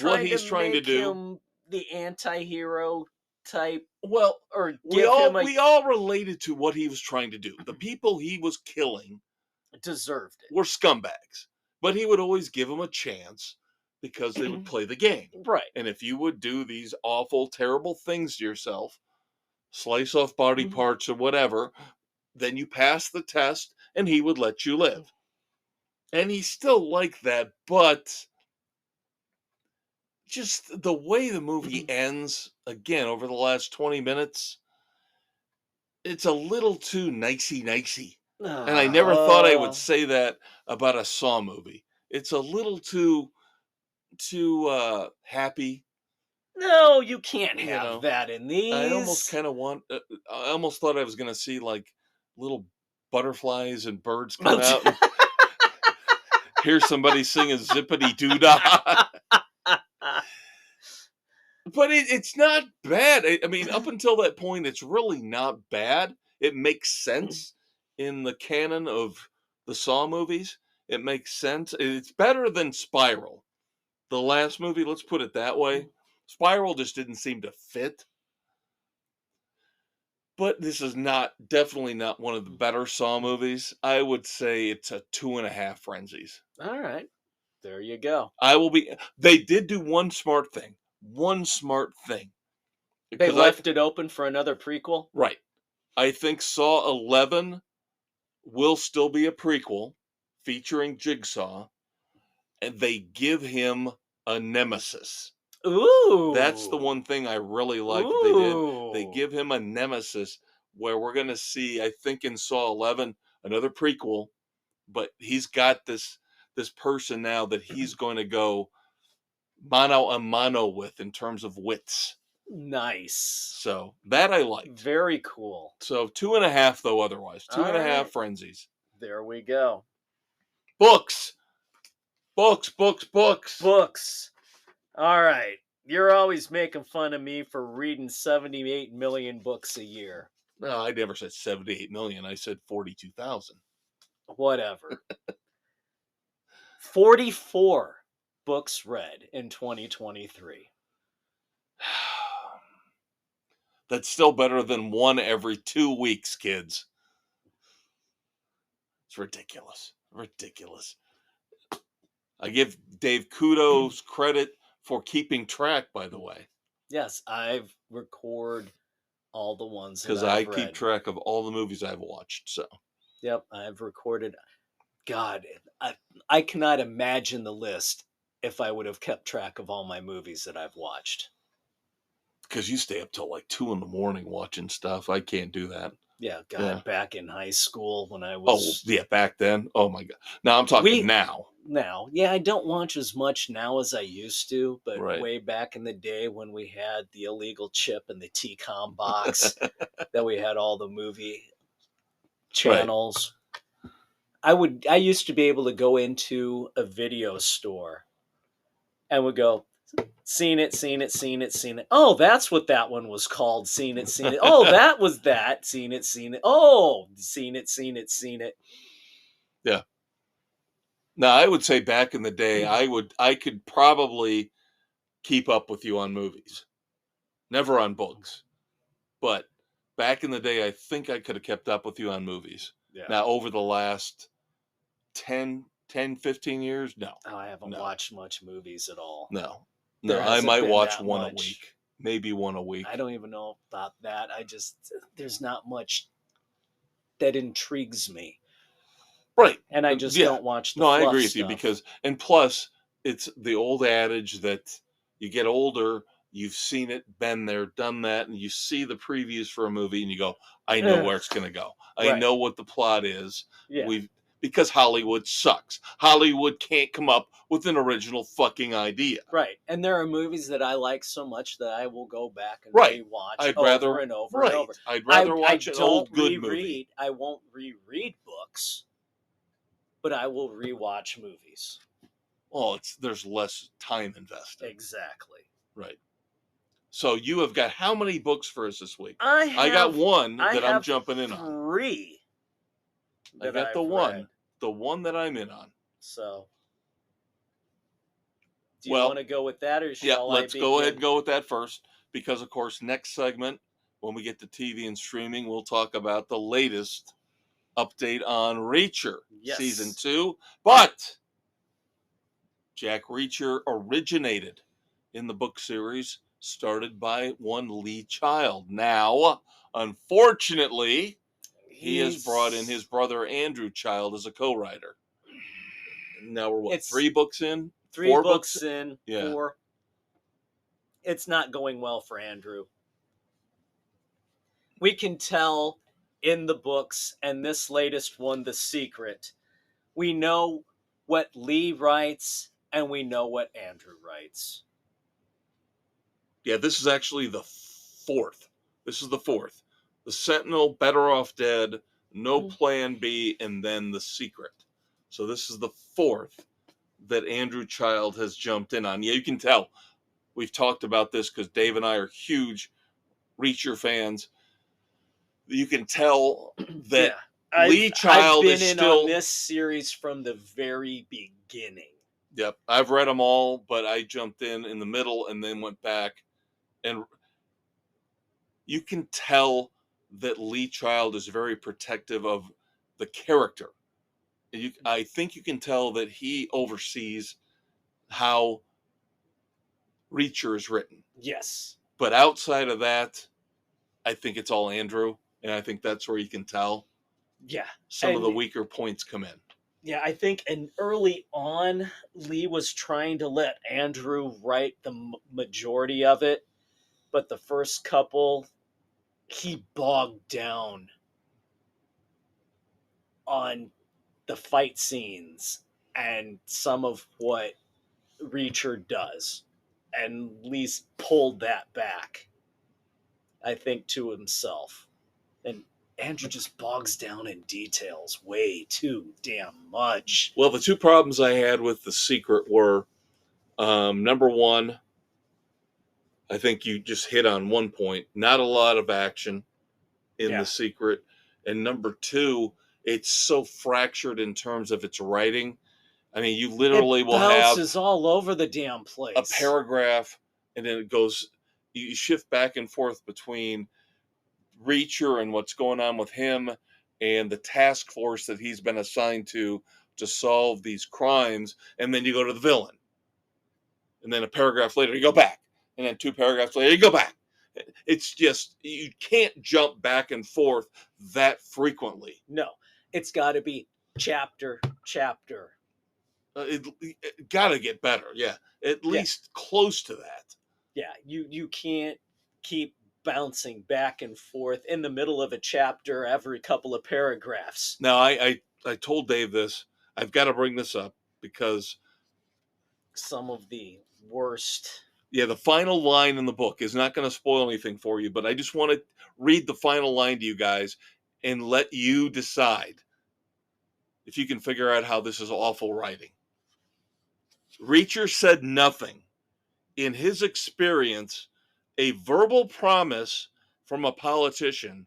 what he's trying to do. Him the anti-hero type. Well, or we all related to what he was trying to do. The people he was killing deserved it. Were scumbags. But he would always give them a chance because they would play the game. Right. And if you would do these awful, terrible things to yourself, slice off body parts or whatever, then you pass the test and he would let you live. And he's still like that, but just the way the movie ends, again, over the last 20 minutes, it's a little too nicey-nicey. And I never thought I would say that about a Saw movie. It's a little too happy. No, you can't have that in these. I almost kind of I almost thought I was going to see like little butterflies and birds come out. hear somebody singing Zippity Doo Dah. But it's not bad. I mean, up until that point, it's really not bad. It makes sense in the canon of the Saw movies. It makes sense. It's better than Spiral. The last movie, let's put it that way. Spiral just didn't seem to fit. But this is definitely not one of the better Saw movies. I would say it's a 2.5 frenzies. All right. There you go. They did do one smart thing. They left it open for another prequel? Right. I think Saw 11 will still be a prequel featuring Jigsaw, and they give him a nemesis. Ooh. That's the one thing I really like that they did. They give him a nemesis where we're going to see, I think in Saw 11, another prequel, but he's got this person now that he's going to go mano a mano with in terms of wits. Nice. So that I liked. Very cool. So 2.5 though otherwise. 2.5 frenzies. There we go. Books. Books. All right. You're always making fun of me for reading 78 million books a year. No, I never said 78 million. I said 42,000. Whatever. 44 books read in 2023. That's still better than one every 2 weeks, kids. It's ridiculous. I give Dave kudos, credit for keeping track, by the way. Yes, I've recorded all the ones because I keep track of all the movies I've watched. So, yep, I've recorded. God, I cannot imagine the list if I would have kept track of all my movies that I've watched. Because you stay up till like 2 a.m. watching stuff. I can't do that. Yeah, God, yeah. Back in high school when I was... Oh, yeah, back then? Oh, my God. Now I'm talking now. Now. Yeah, I don't watch as much now as I used to, but right. Way back in the day when we had the illegal chip and the T-Com box, that we had all the movie channels. Right. I used to be able to go into a video store and would go... Seen it. Oh, that's what that one was called. Seen it. Oh, that was that. Seen it. Oh, seen it. Yeah. Now, I would say back in the day, I could probably keep up with you on movies. Never on books. But back in the day, I think I could have kept up with you on movies. Yeah. Now, over the last 10, 15 years, no. Oh, I haven't watched much movies at all. No, I might watch one a week. Maybe one a week. I don't even know about that. There's not much that intrigues me. Right. And I just don't watch the I agree with stuff. you and plus, it's the old adage that you get older, you've seen it, been there, done that, and you see the previews for a movie and you go, I know where it's going to go. I know what the plot is. Yeah. Because Hollywood sucks. Hollywood can't come up with an original fucking idea. Right. And there are movies that I like so much that I will go back and rewatch over and over and over. I'd rather watch an old good movie. I won't reread books, but I will rewatch movies. Well, there's less time invested. Exactly. Right. So you have got how many books for us this week? I got one that I'm jumping in on. 3. I got the one that I'm in on. So, do you want to go with that, or shall let's go ahead and go with that first, because of course, next segment, when we get to TV and streaming, we'll talk about the latest update on Reacher season 2. But Jack Reacher originated in the book series started by one Lee Child. Now, unfortunately, he has brought in his brother Andrew Child as a co-writer. Now we're 3 books in? 4 books in. Yeah. 4. It's not going well for Andrew. We can tell in the books, and this latest one, The Secret, we know what Lee writes and we know what Andrew writes. Yeah, this is actually the 4th. This is the 4th. The Sentinel, Better Off Dead, No Plan B, and then The Secret. So this is the 4th that Andrew Child has jumped in on. Yeah, you can tell. We've talked about this because Dave and I are huge Reacher fans. You can tell that Lee Child I've been is in still on this series from the very beginning. Yep, I've read them all, but I jumped in the middle and then went back, and you can tell that Lee Child is very protective of the character. I think you can tell that he oversees how Reacher is written. Yes. But outside of that, I think it's all Andrew, and I think that's where you can tell. Yeah. Some of the weaker points come in. Yeah, I think, and early on, Lee was trying to let Andrew write the majority of it, but the first couple, he bogged down on the fight scenes and some of what Reacher does, and Lee's pulled that back, I think, to himself. And Andrew just bogs down in details way too damn much. Well, the two problems I had with The Secret were, number one, I think you just hit on one point, not a lot of action in The Secret. And number two, it's so fractured in terms of its writing. I mean, you literally will have bounces all over the damn place. A paragraph, and then it goes, you shift back and forth between Reacher and what's going on with him and the task force that he's been assigned to solve these crimes, and then you go to the villain. And then a paragraph later, you go back. And then 2 paragraphs later, you go back. It's just, you can't jump back and forth that frequently. No, it's got to be chapter. It got to get better, yeah. At least close to that. Yeah, you can't keep bouncing back and forth in the middle of a chapter every couple of paragraphs. Now, I told Dave this. I've got to bring this up because some of the worst. Yeah, the final line in the book is not going to spoil anything for you, but I just want to read the final line to you guys and let you decide if you can figure out how this is awful writing. Reacher said nothing. In his experience, a verbal promise from a politician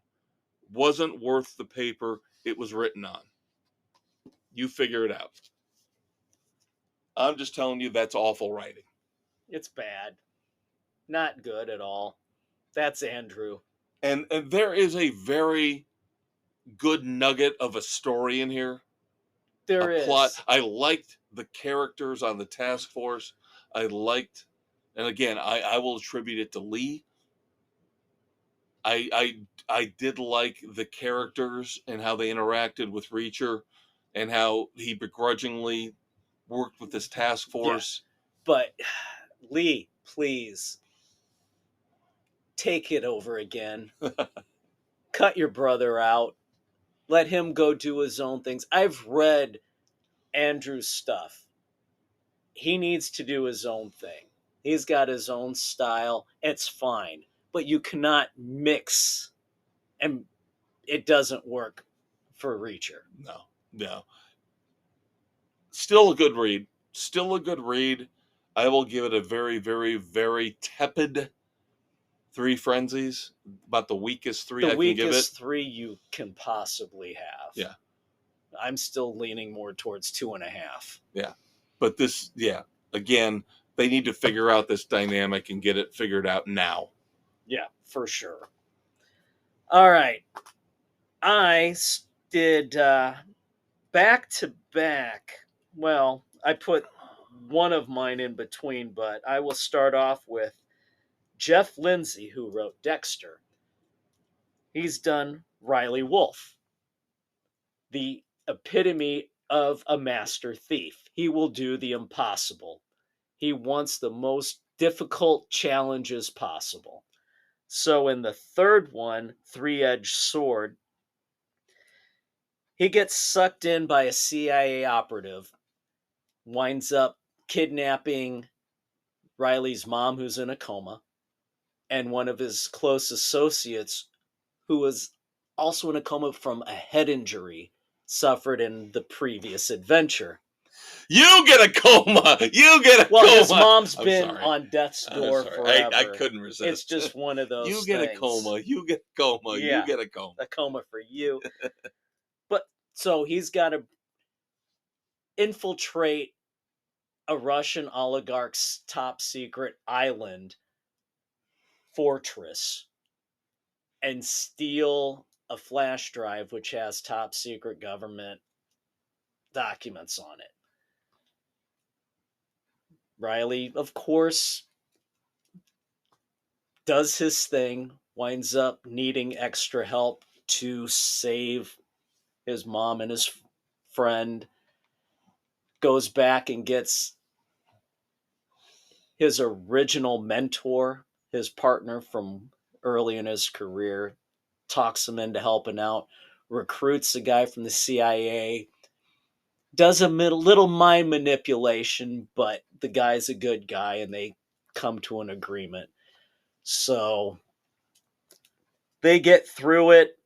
wasn't worth the paper it was written on. You figure it out. I'm just telling you that's awful writing. It's bad. Not good at all. That's Andrew. And there is a very good nugget of a story in here. There is. Plot. I liked the characters on the task force. I liked, and again, I will attribute it to Lee. I did like the characters and how they interacted with Reacher and how he begrudgingly worked with this task force. Yeah. But Lee, please take it over again. Cut your brother out. Let him go do his own things. I've read Andrew's stuff. He needs to do his own thing. He's got his own style. It's fine. But you cannot mix, and it doesn't work for Reacher. No. Still a good read. I will give it a very, very, very tepid 3 frenzies. About the weakest 3 I can give it. The weakest 3 you can possibly have. Yeah. I'm still leaning more towards 2.5. Yeah. But this, again, they need to figure out this dynamic and get it figured out now. Yeah, for sure. All right. I did back to back. Well, I put one of mine in between, but I will start off with Jeff Lindsay, who wrote Dexter. He's done Riley Wolf, the epitome of a master thief. He will do the impossible. He wants the most difficult challenges possible. So in the third one, Three-Edged Sword, he gets sucked in by a CIA operative, winds up kidnapping Riley's mom, who's in a coma, and one of his close associates, who was also in a coma from a head injury suffered in the previous adventure. You get a coma. You get a coma. Well, his mom's been on death's door forever. I couldn't resist. It's just one of those You get things. a coma. You get a coma. Yeah, you get a coma. A coma for you. But so he's got to infiltrate a Russian oligarch's top secret island fortress and steal a flash drive which has top secret government documents on it. Riley, of course, does his thing, winds up needing extra help to save his mom and his friend, goes back and gets his original mentor, his partner from early in his career, talks him into helping out, recruits a guy from the CIA, does a little mind manipulation, but the guy's a good guy and they come to an agreement. So they get through it.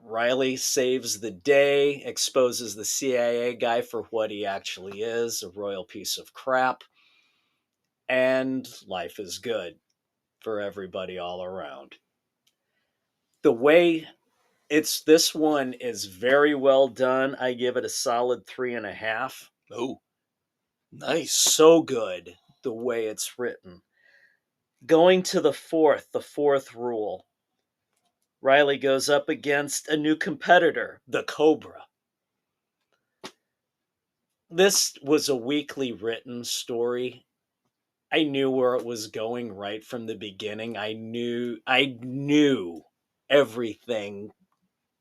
Riley saves the day, exposes the CIA guy for what he actually is, a royal piece of crap. And life is good for everybody all around. The way this one is very well done. I give it a solid 3.5. Oh, nice. So good the way it's written. Going to the fourth rule. Riley goes up against a new competitor, the Cobra. This was a weakly written story. I knew where it was going right from the beginning. I knew everything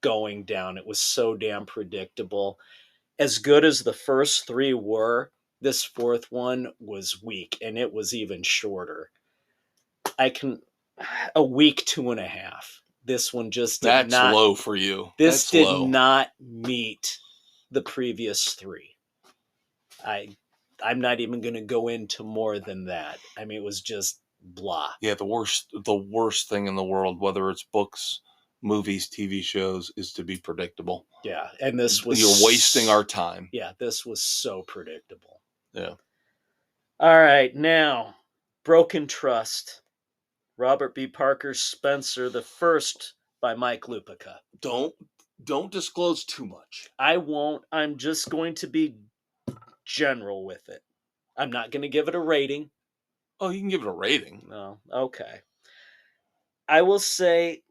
going down. It was so damn predictable. As good as the first three were, this fourth one was weak, and it was even shorter. A weak 2.5. This one just did not. That's low for you. This did not meet the previous three. I'm not even going to go into more than that. I mean, it was just blah. Yeah, the worst thing in the world, whether it's books, movies, TV shows, is to be predictable. Yeah, and this was... You're wasting our time. Yeah, this was so predictable. Yeah. All right, now, Broken Trust. Robert B. Parker's Spencer, the first by Mike Lupica. Don't disclose too much. I won't. I'm just going to be general with it. I'm not going to give it a rating. Oh, you can give it a rating. No, okay. I will say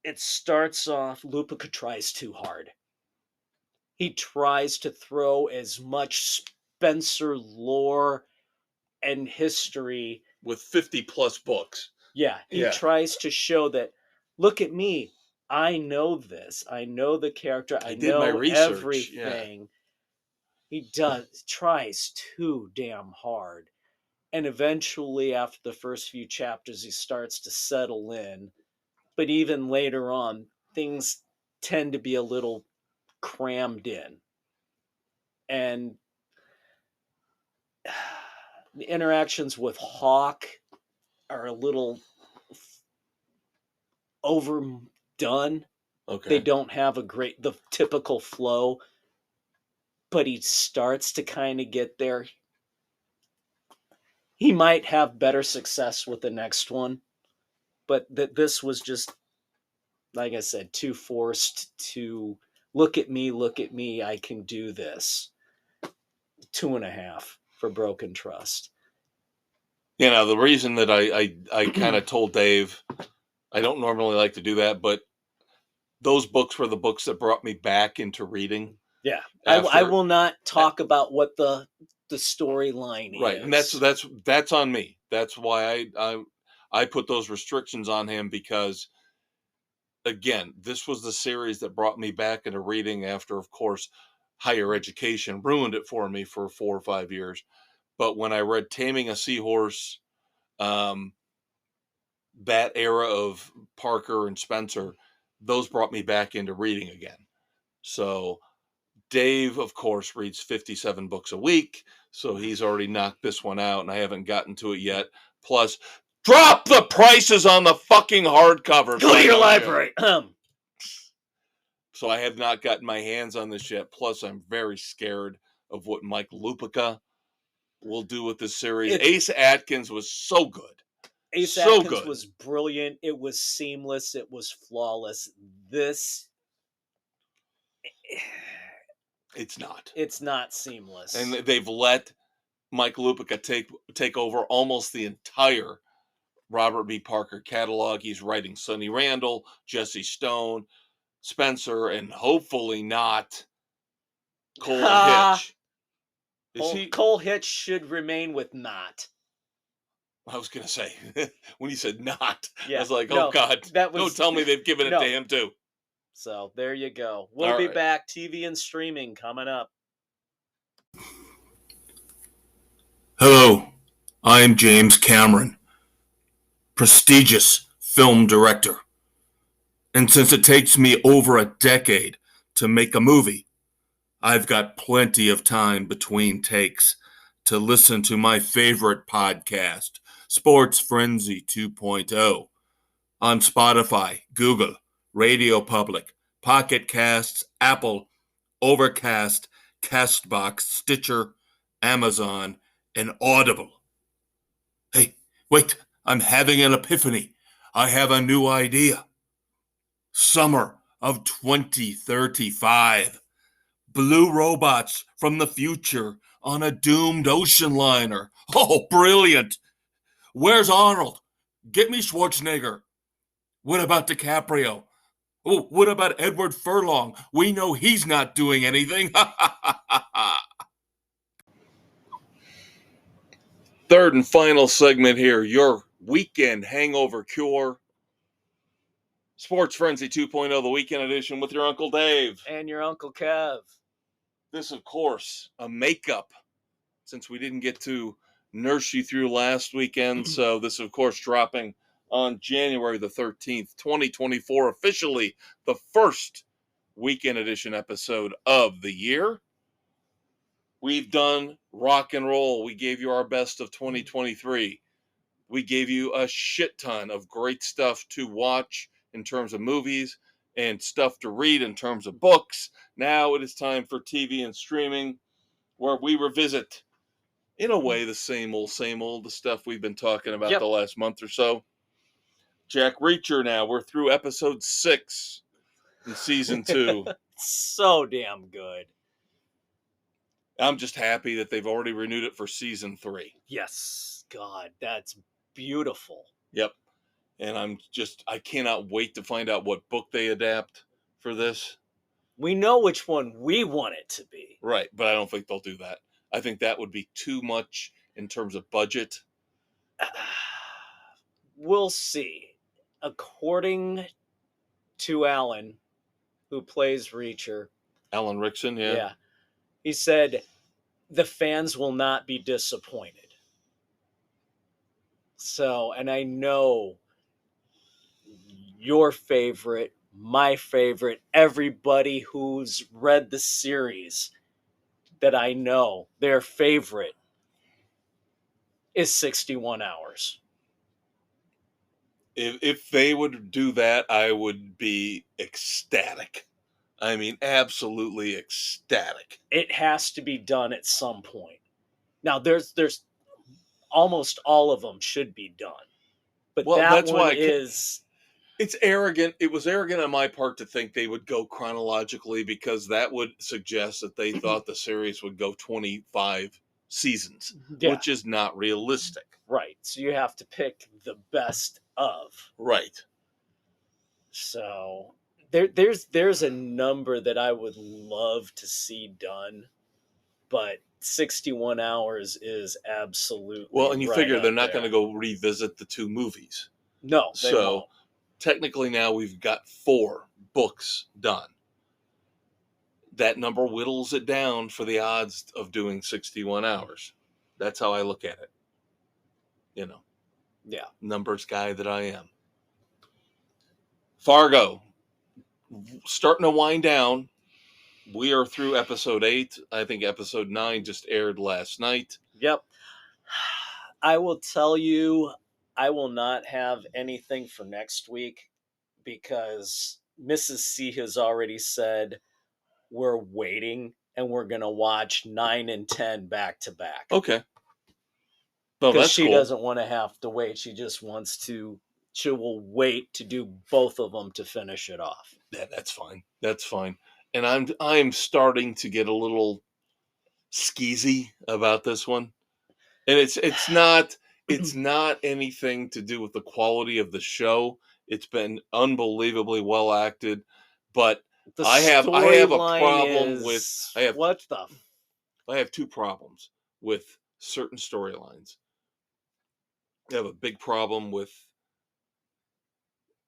it starts off, Lupica tries too hard. He tries to throw as much Spencer lore and history. With 50 plus books. Yeah, he tries to show that, look at me, I know this. I know the character. I know my research. Everything. Yeah. He tries too damn hard. And eventually, after the first few chapters, he starts to settle in. But even later on, things tend to be a little crammed in. And the interactions with Hawk are a little overdone. Okay. They don't have the typical flow, but he starts to kind of get there. He might have better success with the next one, but this was just, like I said, too forced to look at me, I can do this. 2.5 for Broken Trust. You know, the reason that I kind of told Dave, I don't normally like to do that, but those books were the books that brought me back into reading. Yeah. I will not talk about what the storyline is. Right. And that's on me. That's why I put those restrictions on him, because again, this was the series that brought me back into reading after, of course, higher education ruined it for me for 4 or 5 years. But when I read Taming a Seahorse, that era of Parker and Spencer, those brought me back into reading again. So Dave, of course, reads 57 books a week. So he's already knocked this one out, and I haven't gotten to it yet. Plus, drop the prices on the fucking hardcover. Go to your library. So I have not gotten my hands on this yet. Plus, I'm very scared of what Mike Lupica will do with this series. Ace Atkins was so good. Ace Atkins was brilliant. It was seamless. It was flawless. This... It's not. It's not seamless. And they've let Mike Lupica take over almost the entire Robert B. Parker catalog. He's writing Sonny Randall, Jesse Stone, Spencer, and hopefully not Cole Hitch. Cole Hitch should remain with not. I was going to say, when you said not, yeah, I was like, oh, God, don't tell me they've given it to him, too. So, there you go. We'll be back. TV and streaming coming up. Hello, I'm James Cameron, prestigious film director. And since it takes me over a decade to make a movie, I've got plenty of time between takes to listen to my favorite podcast, Sports Frenzy 2.0, on Spotify, Google, Radio Public, Pocket Casts, Apple, Overcast, Castbox, Stitcher, Amazon, and Audible. Hey, wait, I'm having an epiphany. I have a new idea. Summer of 2035. Blue robots from the future on a doomed ocean liner. Oh, brilliant. Where's Arnold? Get me Schwarzenegger. What about DiCaprio? Oh, what about Edward Furlong? We know he's not doing anything. Third and final segment here, your weekend hangover cure. Sports Frenzy 2.0, the weekend edition with your Uncle Dave. And your Uncle Kev. This, of course, a makeup, since we didn't get to nurse you through last weekend. So this, of course, dropping on January the 13th, 2024, officially the first weekend edition episode of the year. We've done rock and roll. We gave you our best of 2023. We gave you a shit ton of great stuff to watch in terms of movies and stuff to read in terms of books. Now it is time for TV and streaming, where we revisit, in a way, the same old, the stuff we've been talking about the last month or so. Jack Reacher now. We're through episode 6 in season 2. So damn good. I'm just happy that they've already renewed it for season 3. Yes. God, that's beautiful. Yep. And I cannot wait to find out what book they adapt for this. We know which one we want it to be. Right, but I don't think they'll do that. I think that would be too much in terms of budget. We'll see. According to Alan, who plays Reacher. Alan Rickson, yeah. Yeah. He said the fans will not be disappointed. So, and I know your favorite, my favorite, everybody who's read the series that I know, their favorite is 61 Hours. If they would do that, I would be ecstatic. I mean, absolutely ecstatic. It has to be done at some point. Now, there's almost all of them should be done. But that's one is... It's arrogant. It was arrogant on my part to think they would go chronologically, because that would suggest that they thought the series would go 25 seasons, which is not realistic. Right. So you have to pick the best of. Right. So there's a number that I would love to see done, but 61 Hours is absolutely well, and you figure they're not going to go revisit the 2 movies. No, they won't. Technically now we've got 4 books done. That number whittles it down for the odds of doing 61 hours. That's how I look at it. You know. Yeah. Numbers guy that I am. Fargo. Starting to wind down. We are through episode 8. I think episode 9 just aired last night. Yep. I will tell you, I will not have anything for next week because Mrs. C has already said we're waiting and we're going to watch 9 and 10 back to back. Okay. No, Because that's she cool. doesn't want to have to wait. She just wants to, she will wait to do both of them to finish it off. Yeah, that's fine. That's fine. And I'm starting to get a little skeezy about this one. And it's not anything to do with the quality of the show. It's been unbelievably well acted, but I have a problem with I have two problems with certain storylines. I have a big problem with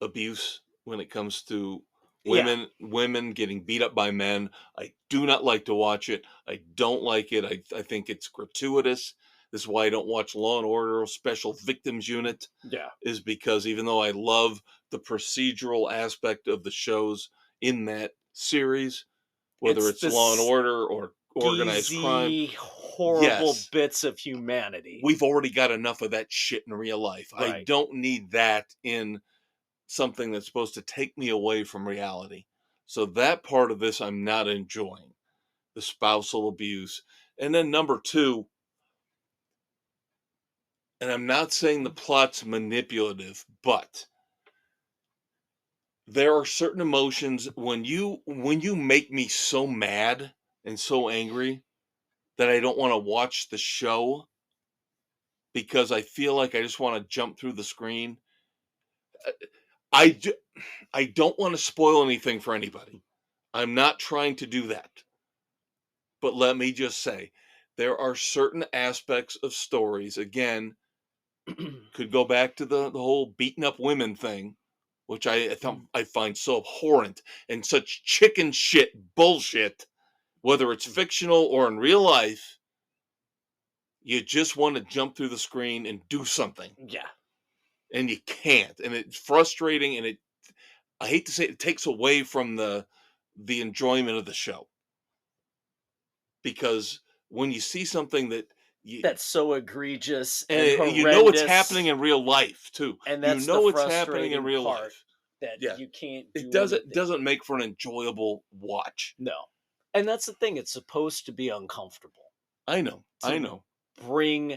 abuse when it comes to women getting beat up by men. I do not like to watch it. I don't like it. I think it's gratuitous. This is why I don't watch Law and Order Special Victims Unit. Yeah. Is because even though I love the procedural aspect of the shows in that series, whether it's Law and Order or organized crime, horrible bits of humanity. We've already got enough of that shit in real life. Right. I don't need that in something that's supposed to take me away from reality. So that part of this I'm not enjoying. The spousal abuse. And then number two, and I'm not saying the plot's manipulative, but there are certain emotions when you make me so mad and so angry that I don't want to watch the show because I feel like I just want to jump through the screen. I don't want to spoil anything for anybody. I'm not trying to do that. But let me just say, there are certain aspects of stories, again, could go back to the whole beating up women thing, which I find so abhorrent and such chicken shit bullshit, whether it's fictional or in real life. You just want to jump through the screen and do something. Yeah. And you can't. And it's frustrating, and I hate to say it takes away from the enjoyment of the show. Because when you see something that's so egregious and you know it's happening in real life too, and that's it's happening in real life. That you can't. It doesn't make for an enjoyable watch. No, and that's the thing. It's supposed to be uncomfortable. I know. Bring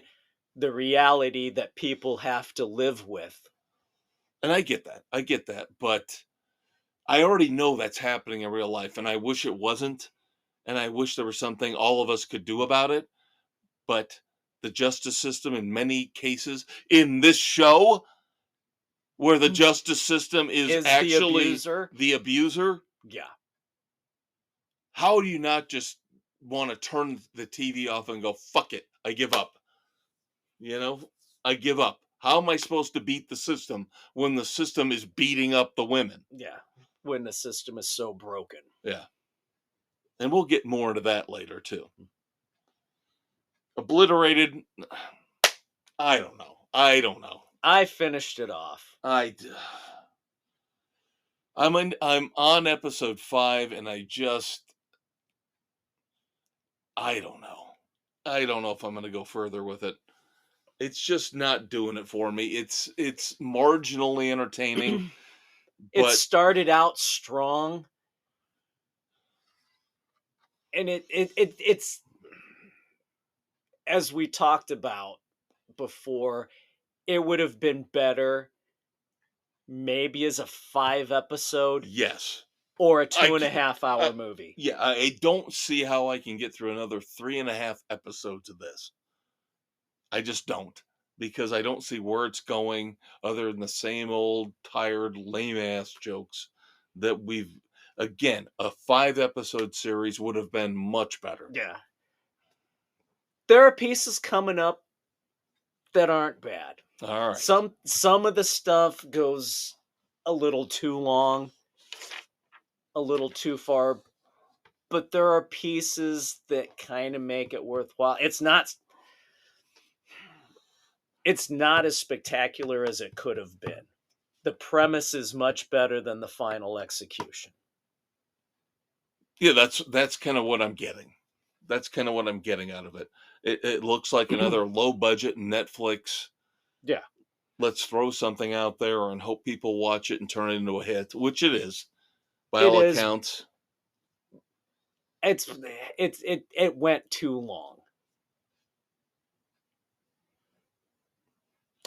the reality that people have to live with. And I get that, but I already know that's happening in real life, and I wish it wasn't. And I wish there was something all of us could do about it. But the justice system, in many cases, in this show, where the justice system is actually the abuser. Yeah. How do you not just want to turn the TV off and go, fuck it, I give up? I give up. How am I supposed to beat the system when the system is beating up the women? Yeah. When the system is so broken. Yeah. And we'll get more into that later, too. Obliterated. I don't know. I finished it off. I'm on episode 5, and I don't know. I don't know if I'm going to go further with it. It's just not doing it for me. It's marginally entertaining. It started out strong. And it's, as we talked about before, it would have been better maybe as a 5 episode. Yes. Or a 2.5 hour movie. Yeah, I don't see how I can get through another 3.5 episodes of this. I just don't. Because I don't see where it's going other than the same old, tired, lame-ass jokes that we've... Again, a 5-episode series would have been much better. Yeah. There are pieces coming up that aren't bad. All right. Some of the stuff goes a little too long, a little too far, but there are pieces that kind of make it worthwhile. It's not as spectacular as it could have been. The premise is much better than the final execution. Yeah, that's kind of what I'm getting. That's kind of what I'm getting out of it. It looks like another low-budget Netflix. Yeah. Let's throw something out there and hope people watch it and turn it into a hit, which it is, by all accounts. It went too long.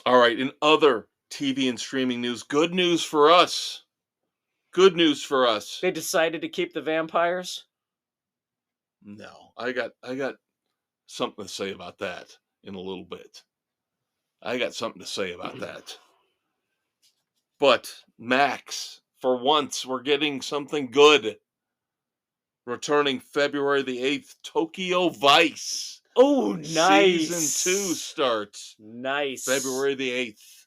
All right, in other TV and streaming news, good news for us. Good news for us. They decided to keep the vampires? No, I got something to say about that in a little bit. I got something to say about that. But Max, for once, we're getting something good. Returning February the 8th, Tokyo Vice. Oh, nice. Season 2 starts. Nice. February the 8th.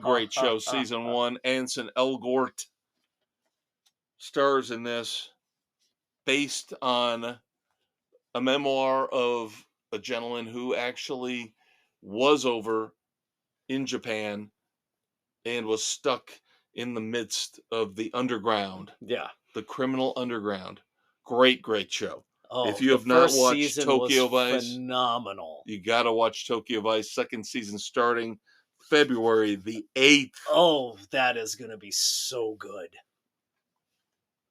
Great show. Season 1. Anson Elgort stars in this. Based on a memoir of a gentleman who actually was over in Japan and was stuck in the midst of the underground. Yeah. The criminal underground. Great show. Oh, if you have not watched Tokyo Vice, phenomenal. You got to watch Tokyo Vice. Second season starting February the 8th. Oh, that is going to be so good.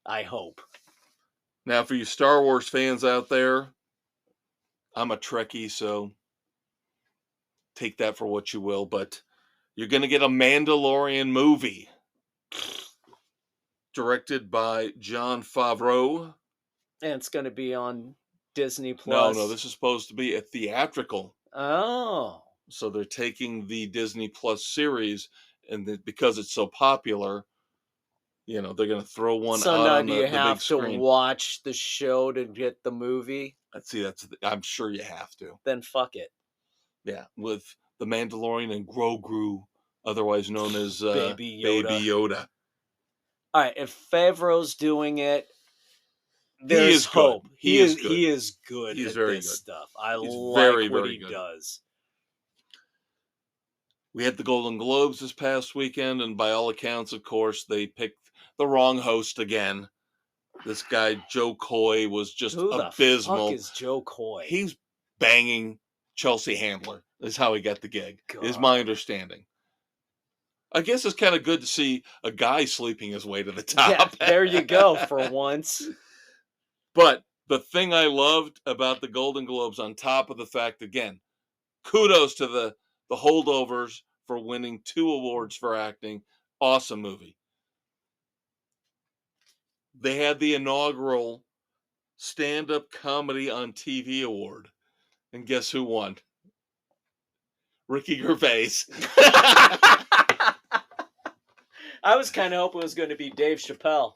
I hope. Now, for you Star Wars fans out there, I'm a Trekkie, so take that for what you will, but you're going to get a Mandalorian movie directed by Jon Favreau. And it's going to be on Disney Plus. No, this is supposed to be a theatrical. Oh. So they're taking the Disney Plus series, and because it's so popular, they're going to throw one out on the big screen. So now do you have to watch the show to get the movie? I'm sure you have to. Then fuck it. Yeah, with the Mandalorian and Grogu, otherwise known as Baby Yoda. All right, if Favreau's doing it, there's hope. He is good. He is good. He's very good. Stuff. He's like what he does. We had the Golden Globes this past weekend, and by all accounts, of course, they picked the wrong host again. This guy Joe Coy was just abysmal. Who the fuck is Joe Coy? He's banging Chelsea Handler. Is how he got the gig. God. Is my understanding. I guess it's kind of good to see a guy sleeping his way to the top. Yeah, there you go for once. But the thing I loved about the Golden Globes, on top of the fact, again, kudos to the Holdovers for winning 2 awards for acting. Awesome movie. They had the inaugural stand-up comedy on TV award. And guess who won? Ricky Gervais. I was kind of hoping it was going to be Dave Chappelle.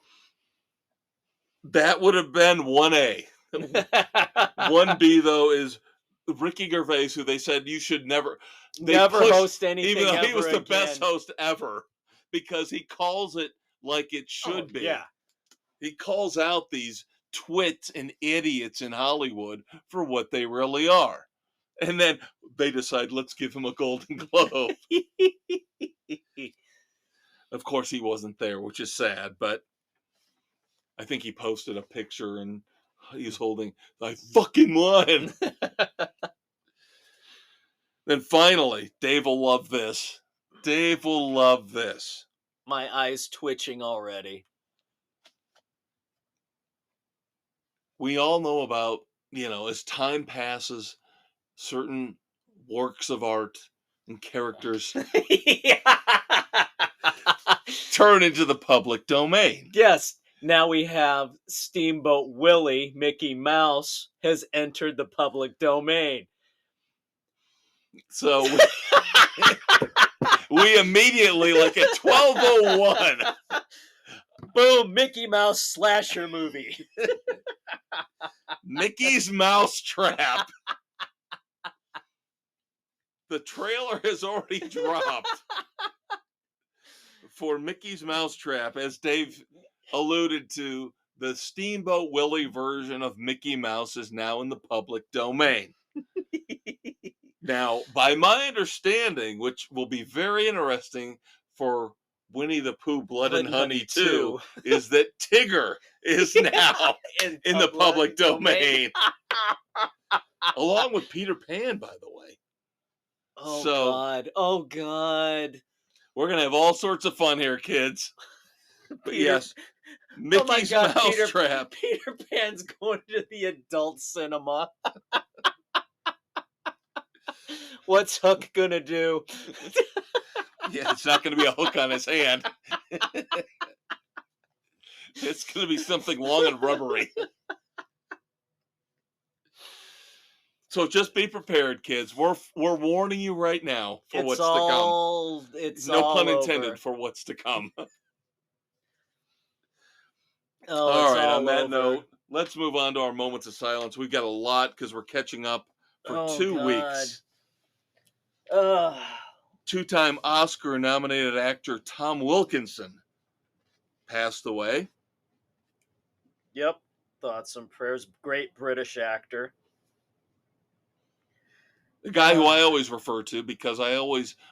That would have been 1A. 1B, though, is Ricky Gervais, who they said you should never host anything, even though he was the again. best host ever, because he calls it like it should be. Yeah. He calls out these twits and idiots in Hollywood for what they really are. And then they decide, let's give him a Golden Globe. Of course, he wasn't there, which is sad, but I think he posted a picture and he's holding, I fucking won. Then finally, Dave will love this. Dave will love this. My eyes twitching already. We all know about, as time passes, certain works of art and characters turn into the public domain. Yes. Now we have Steamboat Willie, Mickey Mouse, has entered the public domain. So we immediately, like at 12:01, boom, Mickey Mouse slasher movie. Mickey's Mousetrap. The trailer has already dropped for Mickey's Mousetrap. As Dave alluded to, the Steamboat Willie version of Mickey Mouse is now in the public domain. Now, by my understanding, which will be very interesting for Winnie the Pooh Blood and Honey 2, is that Tigger is now in the public domain. Along with Peter Pan, by the way. Oh, God. We're going to have all sorts of fun here, kids. Yes. Mickey's Mousetrap. Peter Pan's going to the adult cinema. What's Hook gonna do? Yeah, it's not going to be a hook on his hand. It's going to be something long and rubbery. So just be prepared, kids. We're warning you right now for what's to come. It's no all pun over. intended for what's to come. All right. On that note, let's move on to our moments of silence. We've got a lot because we're catching up for 2 weeks. Two-time Oscar-nominated actor Tom Wilkinson passed away. Yep. Thoughts and prayers. Great British actor. The guy who I always refer to, because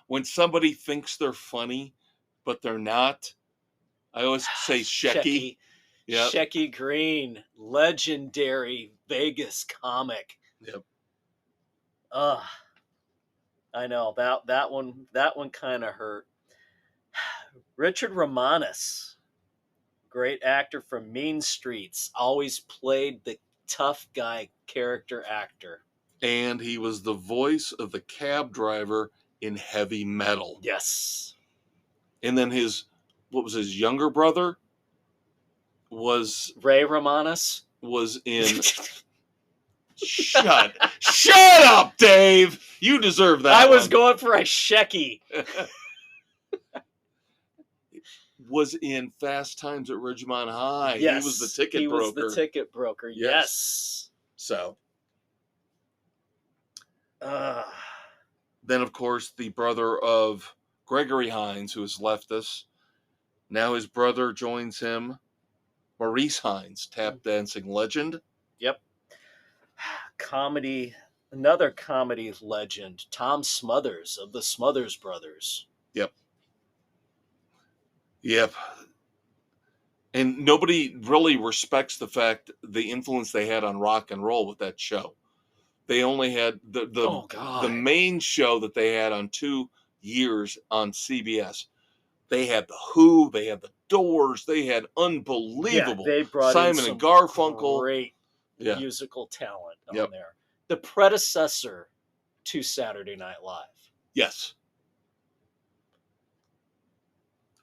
when somebody thinks they're funny, but they're not, I always say Shecky. Yep. Shecky Green, legendary Vegas comic. Yep. I know that one kind of hurt. Richard Romanus, great actor from Mean Streets, always played the tough guy character actor. And he was the voice of the cab driver in Heavy Metal. Yes. And then his younger brother was Ray Romanus was in Shut up, Dave. You deserve that. I was going for a Shecky. Was in Fast Times at Ridgemont High. Yes, he was the ticket broker. He was the ticket broker. Yes. So. Then, of course, the brother of Gregory Hines, who has left us. Now his brother joins him. Maurice Hines, tap dancing legend. Yep. Another comedy legend, Tom Smothers of the Smothers Brothers. Yep. And nobody really respects the influence they had on rock and roll with that show. They only had the main show that they had on 2 years on CBS. They had the Who, they had the Doors, they had unbelievable. They brought Simon and Garfunkel. Great musical talent on there. The predecessor to Saturday Night Live. Yes.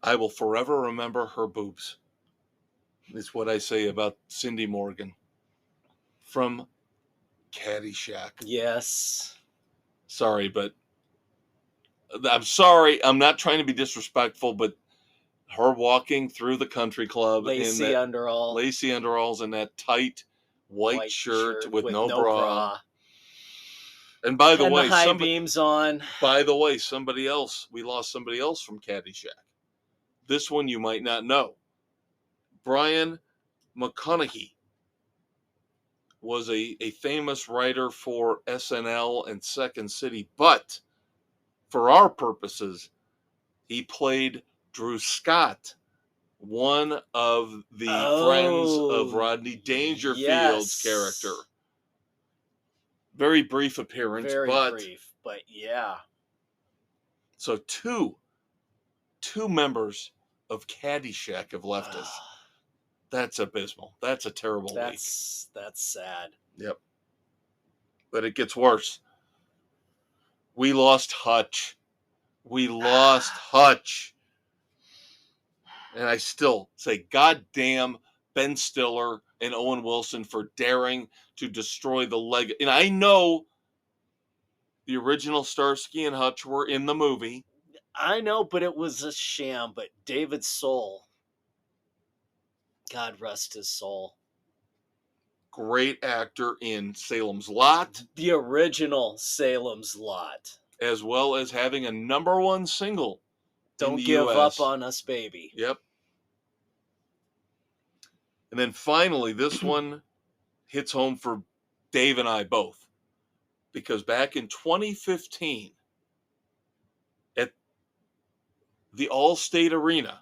I will forever remember her boobs. It's what I say about Cindy Morgan from Caddyshack. Yes. Sorry, but I'm sorry. I'm not trying to be disrespectful, but her walking through the country club Lacy underalls and that tight white shirt with no bra. And by the way, the high beams on. By the way, we lost somebody else from Caddyshack. This one you might not know. Brian McConaughey was a famous writer for SNL and Second City, but for our purposes, he played Drew Scott, one of the friends of Rodney Dangerfield's character. Very brief appearance, but yeah. So two members of Caddyshack have left us. That's abysmal. That's a terrible week. That's sad. Yep. But it gets worse. We lost Hutch. And I still say, goddamn Ben Stiller and Owen Wilson for daring to destroy the leg. And I know the original Starsky and Hutch were in the movie. I know, but it was a sham. But David Soul, God rest his soul. Great actor in Salem's Lot. The original Salem's Lot. As well as having a #1 single. Don't give up on us, baby. Yep. And then finally, this one hits home for Dave and I both. Because back in 2015, at the Allstate Arena,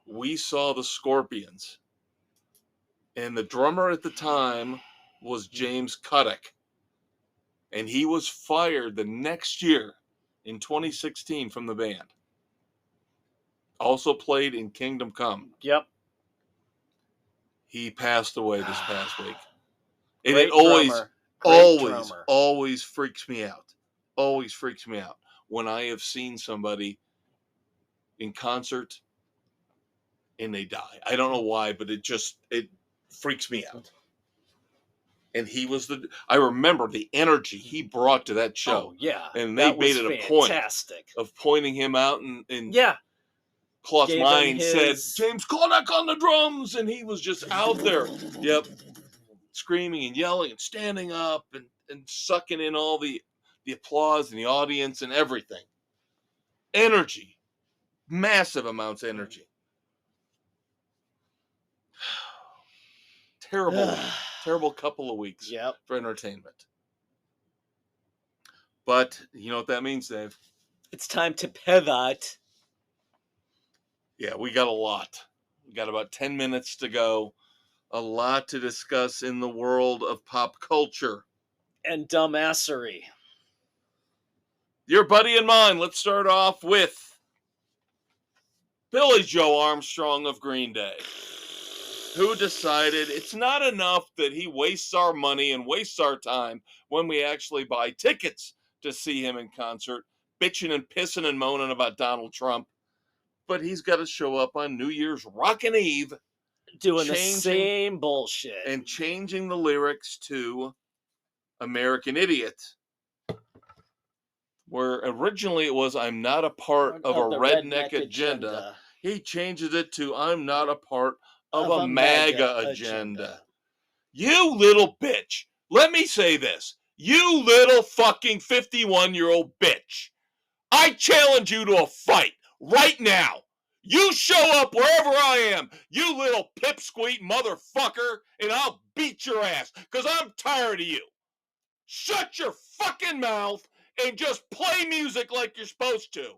we saw the Scorpions. And the drummer at the time was James Cuddick. And he was fired the next year in 2016 from the band. also played in Kingdom Come. Yep. He passed away this past week. And Great it always, drummer. always freaks me out. Always freaks me out when I have seen somebody in concert and they die. I don't know why, but it freaks me out. And I remember the energy he brought to that show. Oh, yeah. And they made it a point of pointing him out. And yeah. Klaus Meine said, James Cornuck on the drums. And he was just out there. Yep. Screaming and yelling and standing up and sucking in all the applause and the audience and everything. Energy. Massive amounts of energy. Terrible couple of weeks for entertainment. But you know what that means, Dave? It's time to pivot. Yeah, we got a lot. We got about 10 minutes to go. A lot to discuss in the world of pop culture. And dumbassery. Your buddy and mine. Let's start off with Billie Joe Armstrong of Green Day, who decided it's not enough that he wastes our money and wastes our time when we actually buy tickets to see him in concert, bitching and pissing and moaning about Donald Trump, but he's got to show up on New Year's Rockin' Eve doing the same bullshit and changing the lyrics to American Idiot, where originally it was I'm not a part of a redneck agenda. He changes it to I'm not a part of a MAGA agenda. You little bitch. Let me say this. You little fucking 51-year-old bitch. I challenge you to a fight right now. You show up wherever I am, you little pipsqueak motherfucker, and I'll beat your ass because I'm tired of you. Shut your fucking mouth and just play music like you're supposed to.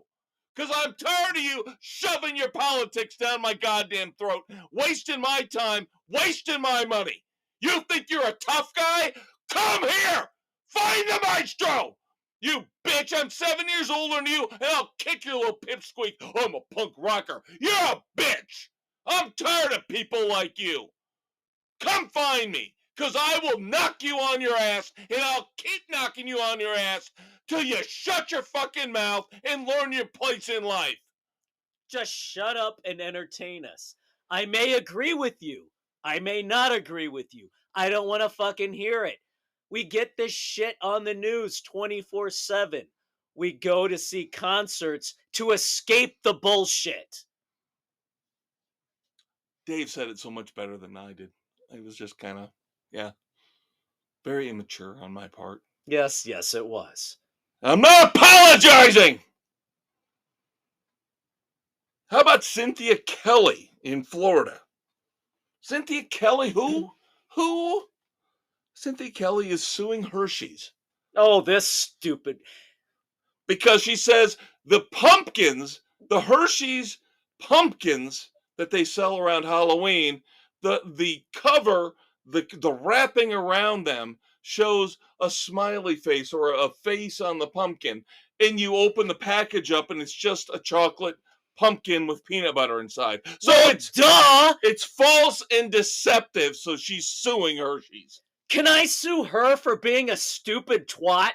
Because I'm tired of you shoving your politics down my goddamn throat, wasting my time, wasting my money. You think you're a tough guy? Come here! Find the maestro! You bitch, I'm 7 years older than you, and I'll kick your little pipsqueak. I'm a punk rocker. You're a bitch! I'm tired of people like you. Come find me, because I will knock you on your ass, and I'll keep knocking you on your ass till you shut your fucking mouth and learn your place in life. Just shut up and entertain us. I may agree with you. I may not agree with you. I don't want to fucking hear it. We get this shit on the news 24/7. We go to see concerts to escape the bullshit. Dave said it so much better than I did. It was just kind of, very immature on my part. Yes, it was. I'm not apologizing! How about Cynthia Kelly in Florida? Cynthia Kelly, who? Cynthia Kelly is suing Hershey's. Oh, this stupid. Because she says the Hershey's pumpkins that they sell around Halloween, the cover, the wrapping around them shows a smiley face or a face on the pumpkin. And you open the package up and it's just a chocolate pumpkin with peanut butter inside. So it's false and deceptive. So she's suing Hershey's. Can I sue her for being a stupid twat?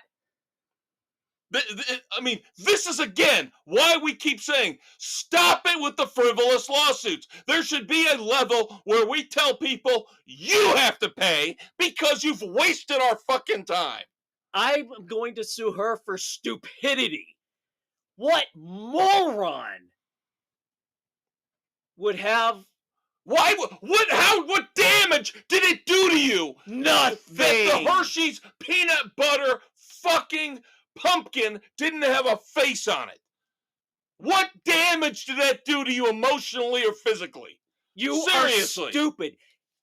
I mean, this is again why we keep saying stop it with the frivolous lawsuits. There should be a level where we tell people you have to pay because you've wasted our fucking time. I'm going to sue her for stupidity. What moron would have... What damage did it do to you? Nothing. That the Hershey's peanut butter fucking pumpkin didn't have a face on it. What damage did that do to you emotionally or physically? You Seriously. Are stupid.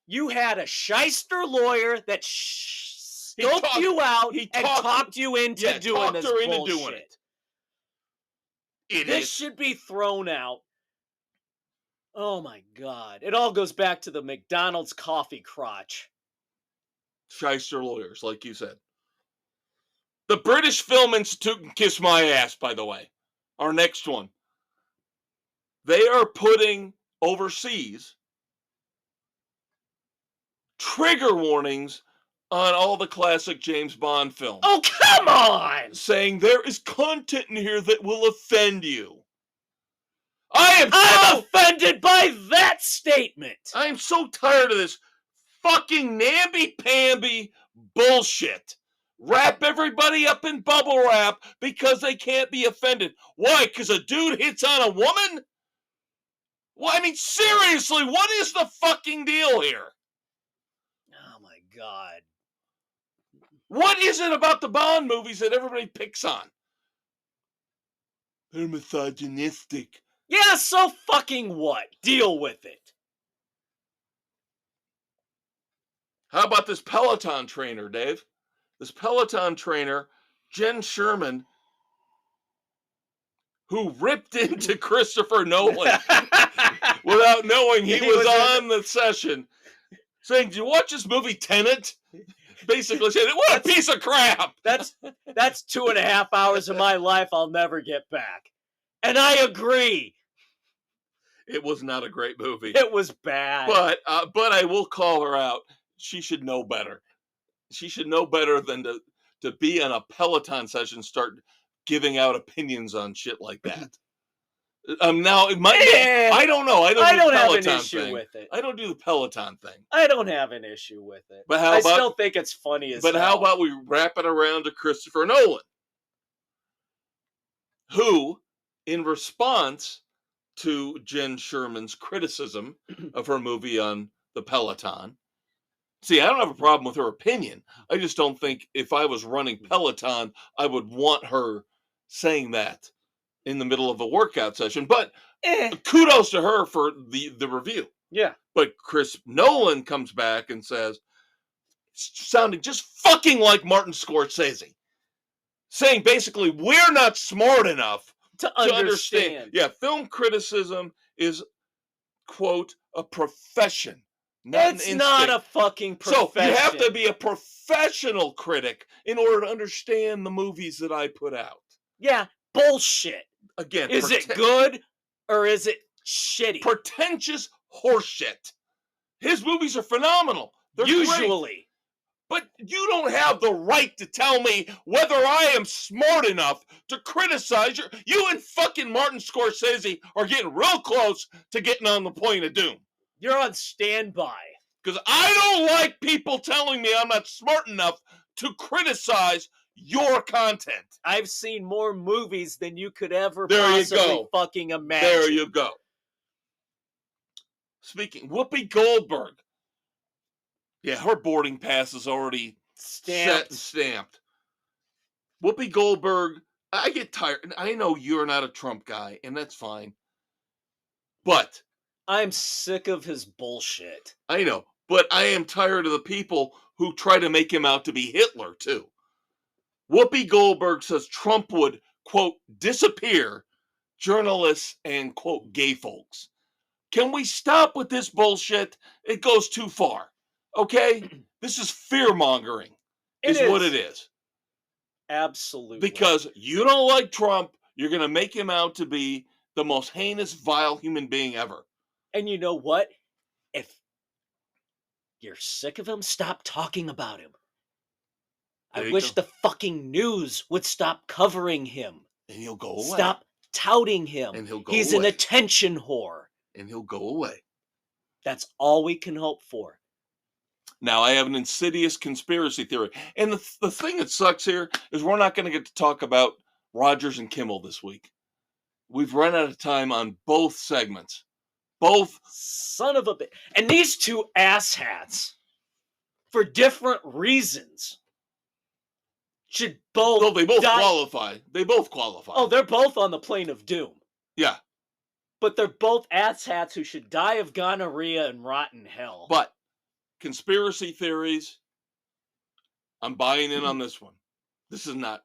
You had a shyster lawyer that scoped you out and talked you into doing this bullshit. This should be thrown out. Oh my God. It all goes back to the McDonald's coffee crotch. Shyster lawyers, like you said. The British Film Institute can kiss my ass, by the way. Our next one. They are putting overseas trigger warnings on all the classic James Bond films. Oh, come on! Saying there is content in here that will offend you. I'm offended by that statement. I am so tired of this fucking namby-pamby bullshit. Wrap everybody up in bubble wrap because they can't be offended. Why? Because a dude hits on a woman? Well, I mean, seriously, what is the fucking deal here? Oh, my God. What is it about the Bond movies that everybody picks on? They're misogynistic. Yeah, so fucking what? Deal with it. How about this Peloton trainer, Dave? This Peloton trainer, Jen Sherman, who ripped into Christopher Nolan without knowing he was on the session, saying, "Did you watch this movie Tenet?" Basically saying, "What a piece of crap!" That's 2.5 hours of my life I'll never get back. And I agree. It was not a great movie. It was bad. But I will call her out. She should know better. She should know better than to be on a Peloton session, start giving out opinions on shit like that. Now it might. I don't know. I don't have an issue with it. I don't do the Peloton thing. I don't have an issue with it. But I still think it's funny as hell. But how about we wrap it around to Christopher Nolan, who, in response to Jen Sherman's criticism of her movie on the Peloton. See, I don't have a problem with her opinion. I just don't think if I was running Peloton, I would want her saying that in the middle of a workout session. But kudos to her for the review. Yeah. But Chris Nolan comes back and says, sounding just fucking like Martin Scorsese, saying basically, we're not smart enough to understand. Yeah, film criticism is, quote, a profession. It's not a fucking profession. So you have to be a professional critic in order to understand the movies that I put out. Yeah, bullshit. Again, is it good or is it shitty? Pretentious horseshit. His movies are phenomenal. They're usually. Great. But you don't have the right to tell me whether I am smart enough to criticize you and fucking Martin Scorsese are getting real close to getting on the Point of Doom. You're on standby. Because I don't like people telling me I'm not smart enough to criticize your content. I've seen more movies than you could ever possibly fucking imagine. There you go. Speaking, Whoopi Goldberg. Yeah, her boarding pass is already set and stamped. Whoopi Goldberg, I get tired. I know you're not a Trump guy, and that's fine. But I'm sick of his bullshit. I know, but I am tired of the people who try to make him out to be Hitler, too. Whoopi Goldberg says Trump would, quote, disappear journalists and, quote, gay folks. Can we stop with this bullshit? It goes too far. Okay? This is fear-mongering, is what it is. Absolutely. Because you don't like Trump, you're going to make him out to be the most heinous, vile human being ever. And you know what? If you're sick of him, stop talking about him. I wish the fucking news would stop covering him. And he'll go away. Stop touting him. And he'll go He's away. An attention whore. And he'll go away. That's all we can hope for. Now, I have an insidious conspiracy theory. And the thing that sucks here is we're not going to get to talk about Rogers and Kimmel this week. We've run out of time on both segments. Both. Son of a bitch. And these two asshats, for different reasons, should both. No, they both qualify. They both qualify. Oh, they're both on the plane of doom. Yeah. But they're both asshats who should die of gonorrhea and rot in hell. But conspiracy theories, I'm buying in on this one. This is not.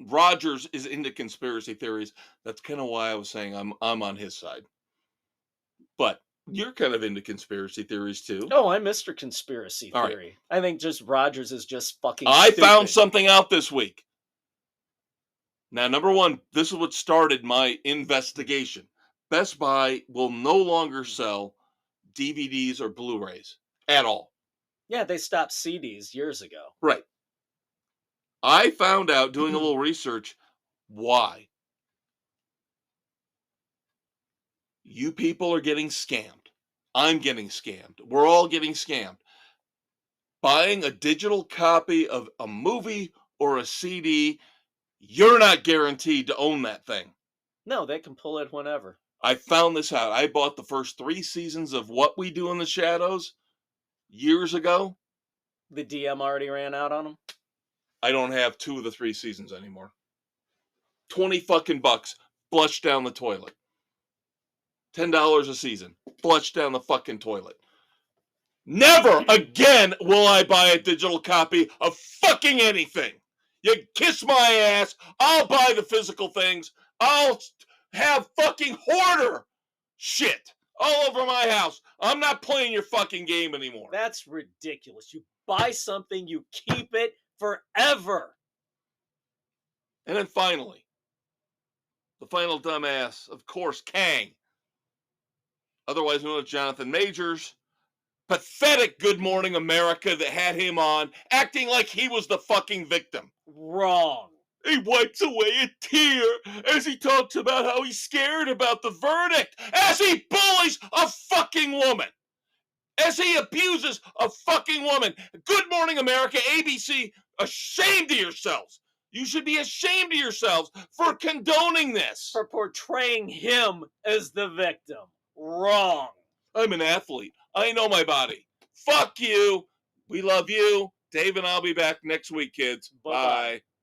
Rogers is into conspiracy theories. That's kind of why I was saying I'm on his side. But you're kind of into conspiracy theories too. Oh, I'm Mr. Conspiracy Theory. Right. I think just Rogers is just fucking I stupid. found something out this week. Now, number one, this is what started my investigation. Best Buy will no longer sell DVDs or Blu-rays at all. Yeah, they stopped CDs years ago. Right. I found out doing a little research why. You people are getting scammed. I'm getting scammed. We're all getting scammed. Buying a digital copy of a movie or a CD, you're not guaranteed to own that thing. No, they can pull it whenever. I found this out. I bought the first 3 seasons of What We Do in the Shadows years ago. The DM already ran out on them? I don't have 2 of the 3 seasons anymore. 20 fucking bucks, flush down the toilet. $10 a season, flush down the fucking toilet. Never again will I buy a digital copy of fucking anything. You kiss my ass. I'll buy the physical things. I'll have fucking hoarder shit all over my house. I'm not playing your fucking game anymore. That's ridiculous. You buy something, you keep it forever. And then finally, the final dumbass, of course, Kang. Otherwise known as Jonathan Majors. Pathetic Good Morning America that had him on, acting like he was the fucking victim. Wrong. He wipes away a tear as he talks about how he's scared about the verdict, as he bullies a fucking woman, as he abuses a fucking woman. Good Morning America, ABC, ashamed of yourselves. You should be ashamed of yourselves for condoning this. For portraying him as the victim. Wrong. I'm an athlete. I know my body. Fuck you. We love you. Dave and I'll be back next week, kids. Bye.